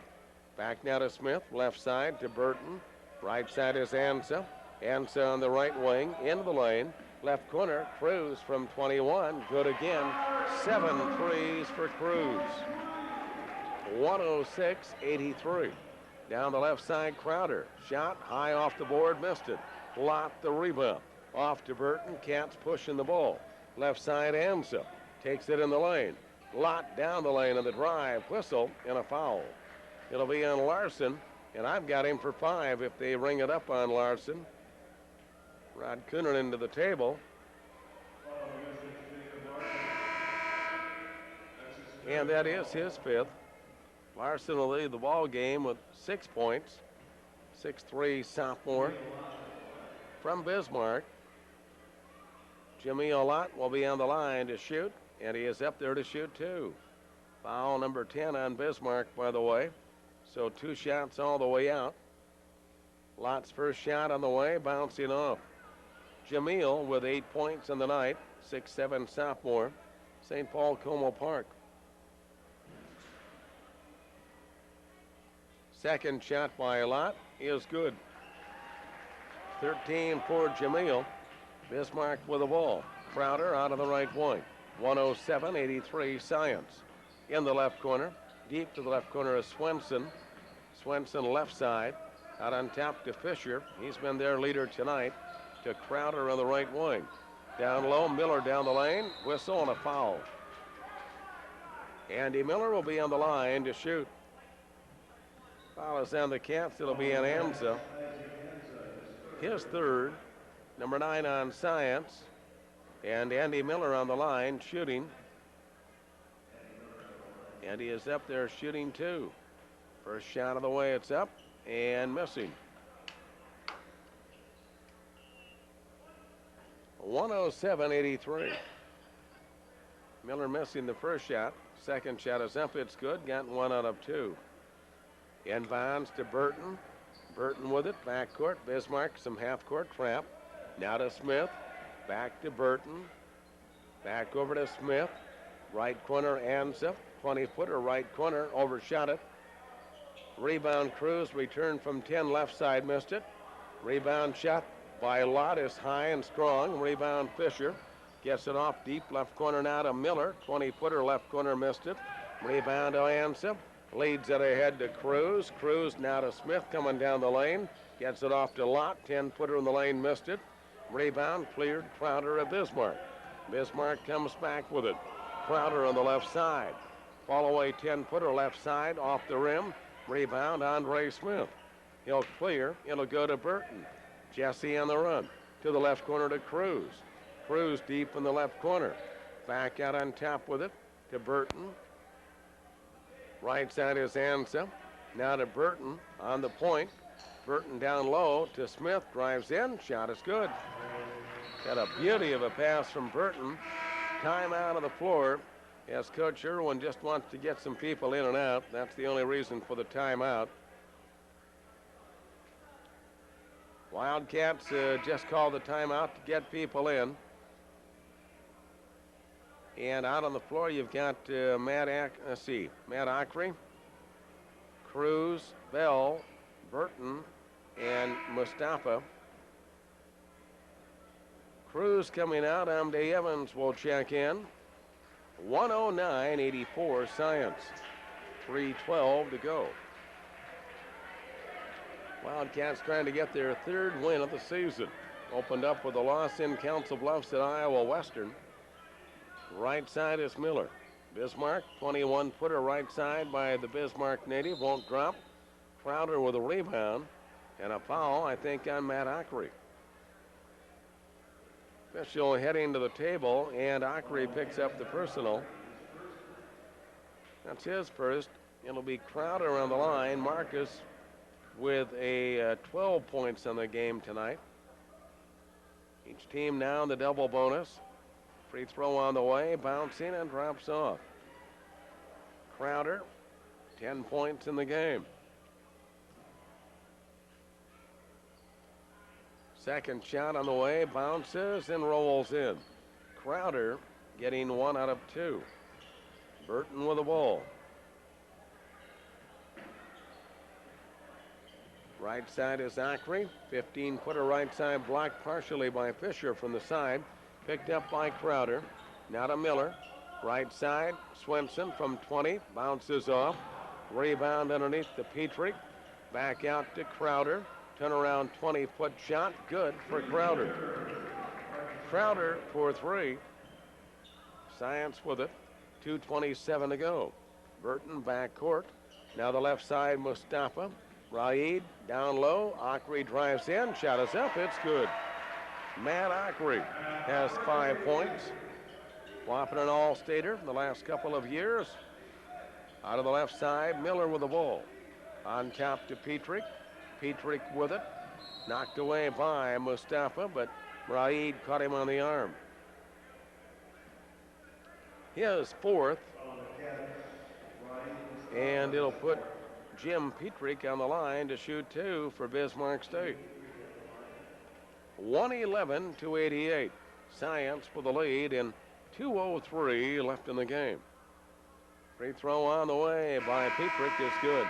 Back now to Smith. Left side to Burton. Right side is Ansa. Ansa on the right wing. Into the lane. Left corner. Cruz from 21. Good again. 7 threes for Cruz. 106-83. Down the left side, Crowder. Shot high off the board. Missed it. Lott the rebound. Off to Burton. Cat's pushing the ball. Left side, Ansa. Takes it in the lane. Lott down the lane on the drive. Whistle and a foul. It'll be on Larson, and I've got him for 5 if they ring it up on Larson. Rod Coonerty into the table. And that is his 5th. Larson will lead the ball game with 6 points. 6'3" sophomore from Bismarck. Jimmy Lott will be on the line to shoot, and he is up there to shoot 2. Foul number 10 on Bismarck, by the way. So 2 shots all the way out. Lott's first shot on the way, bouncing off. Jamil with 8 points in the night, 6'7" sophomore, St. Paul Como Park. Second shot by Lott is good. 13 for Jamil. Bismarck with the ball. Crowder out of the right wing. 107-83 Science. In the left corner. Deep to the left corner is Swenson. Swenson left side. Out on top to Fisher. He's been their leader tonight. To Crowder on the right wing. Down low, Miller down the lane. Whistle and a foul. Andy Miller will be on the line to shoot. Foul is on the Cats. It'll be an Ansa. His 3rd. Number 9 on Science. And Andy Miller on the line shooting. Andy is up there shooting 2. First shot of the way, it's up and missing. 107-83. Miller missing the first shot. Second shot is up, it's good. Got 1 out of 2. Inbounds to Burton. Burton with it, backcourt. Bismarck, some half-court trap. Now to Smith. Back to Burton. Back over to Smith. Right corner, Ansa. 20-footer, right corner, overshot it. Rebound Cruz, return from 10, left side, missed it. Rebound shot by Lott is high and strong. Rebound Fisher. Gets it off deep, left corner now to Miller. 20-footer, left corner, missed it. Rebound to Ansa. Leads it ahead to Cruz. Cruz now to Smith coming down the lane. Gets it off to Lott. 10-footer in the lane, missed it. Rebound cleared. Crowder of Bismarck. Bismarck comes back with it. Crowder on the left side. Fall away 10-footer left side off the rim. Rebound Andre Smith. He'll clear. It'll go to Burton. Jesse on the run. To the left corner to Cruz. Cruz deep in the left corner. Back out on top with it to Burton. Right side is Ansa. Now to Burton on the point. Burton down low to Smith. Drives in. Shot is good. Got a beauty of a pass from Burton. Time out of the floor. As Coach Irwin just wants to get some people in and out. That's the only reason for the timeout. Wildcats just called the timeout to get people in. And out on the floor, you've got Matt Ackery, Cruz, Bell, Burton, and Mustafa. Cruz coming out. Amde Evans will check in. 109-84 Science. 3:12 to go. Wildcats trying to get their 3rd win of the season. Opened up with a loss in Council Bluffs at Iowa Western. Right side is Miller. Bismarck, 21-footer right side by the Bismarck native, won't drop. Crowder with a rebound and a foul, I think, on Matt Ackery. Official heading to the table, and Ackery picks up the personal. That's his first. It'll be Crowder on the line. Marcus with a 12 points on the game tonight. Each team now in the double bonus. Free throw on the way, bouncing and drops off. Crowder, 10 points in the game. Second shot on the way, bounces and rolls in. Crowder getting 1 out of 2. Burton with the ball. Right side is Ackery. 15-footer right side blocked partially by Fisher from the side. Picked up by Crowder. Now to Miller. Right side, Swenson from 20. Bounces off. Rebound underneath to Petrie. Back out to Crowder. Turnaround 20-foot shot. Good for Crowder. Crowder for three. Science with it. 2:27 to go. Burton back court. Now the left side, Mustafa. Raid down low. Ackery drives in. Shot is up. It's good. Matt Ackery has 5 points. Whopping an all-stater the last couple of years. Out of the left side, Miller with the ball. On top to Petrie. Petrie with it. Knocked away by Mustafa, but Raid caught him on the arm. His fourth. And it'll put Jim Petrie on the line to shoot two for Bismarck State. 111-88. Science for the lead and 2:03 left in the game. Free throw on the way by Petrie is good.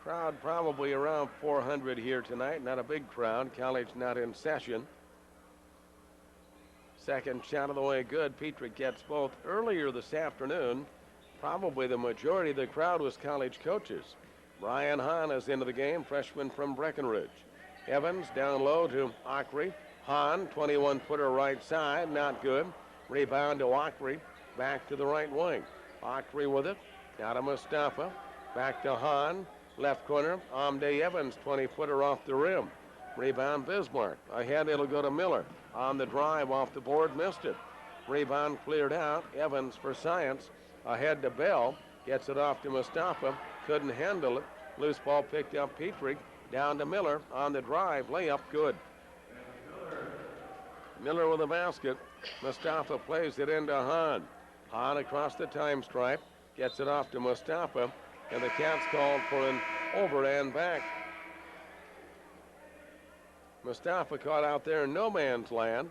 Crowd probably around 400 here tonight. Not a big crowd. College not in session. Second shot of the way good. Petrie gets both. Earlier this afternoon, probably the majority of the crowd was college coaches. Brian Hahn is into the game, freshman from Breckenridge. Evans down low to Ackery. Hahn, 21-footer right side, not good. Rebound to Ackery, back to the right wing. Ackery with it, now to Mustafa. Back to Hahn, left corner. Amde Evans, 20-footer off the rim. Rebound Bismarck. Ahead it'll go to Miller. On the drive off the board, missed it. Rebound cleared out. Evans for Science. Ahead to Bell. Gets it off to Mustafa. Couldn't handle it. Loose ball picked up Petrie. Down to Miller. On the drive. Layup good. Miller with a basket. Mustafa plays it into Hahn. Hahn across the time stripe. Gets it off to Mustafa. And the Cats called for an over and back. Mustafa caught out there in no man's land.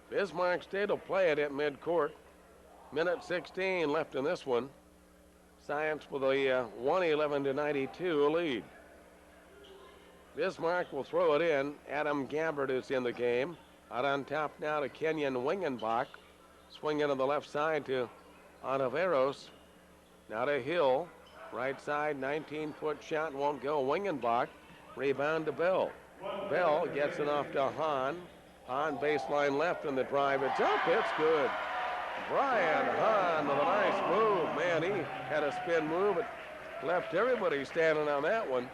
Bismarck State will play it at midcourt. Minute 16 left in this one. Science with a 111-92 lead. Bismarck will throw it in. Adam Gabbard is in the game. Out on top now to Kenyon Wingenbach. Swinging on the left side to Ontiveros. Now to Hill. Right side, 19-foot shot won't go. Wingenbach. Rebound to Bell. Bell gets it off to Hahn. Hahn baseline left and the drive. It's up. It's good. Brian Hahn with a nice move. Man, he had a spin move. It left everybody standing on that one.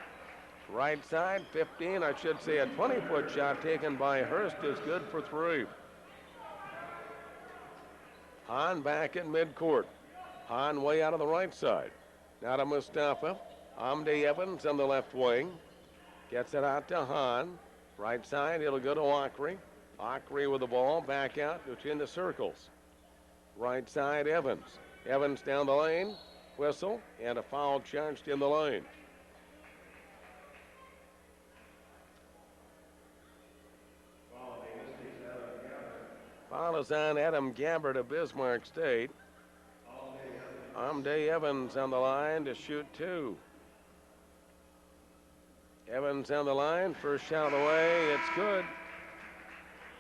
Right side, 15. I should say a 20-foot shot taken by Hurst is good for three. Hahn back in midcourt. Hahn way out of the right side. Now to Mustafa. Amde Evans on the left wing. Gets it out to Hahn. Right side, it'll go to Ackery. Ackery with the ball. Back out between the circles. Right side, Evans. Evans down the lane. Whistle. And a foul charged in the lane. Foul is on Adam Gabbard of Bismarck State. Amde Evans on the line to shoot two. Evans on the line, first shot of the way, it's good.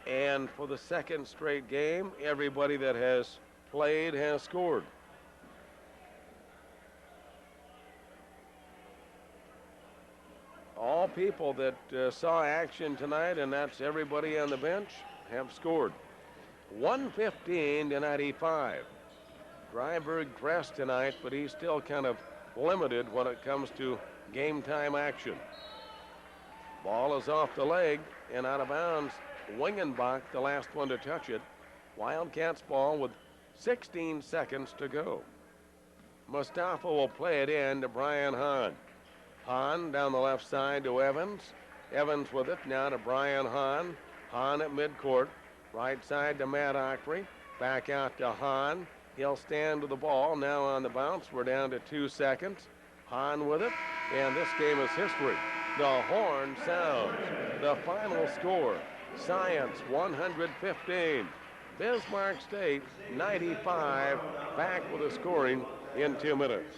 And for the second straight game, everybody that has played has scored. All people that saw action tonight, and that's everybody on the bench, have scored. 115-95. Dryburg pressed tonight, but he's still kind of limited when it comes to game time action. Ball is off the leg and out of bounds. Wingenbach, the last one to touch it. Wildcats ball with 16 seconds to go. Mustafa will play it in to Brian Hahn. Hahn down the left side to Evans. Evans with it now to Brian Hahn. Hahn at midcourt. Right side to Matt Ackery. Back out to Hahn. He'll stand with the ball now on the bounce. We're down to 2 seconds. Hahn with it, and this game is history. The horn sounds. The final score, Science 115. Bismarck State 95. Back with the scoring in 2 minutes.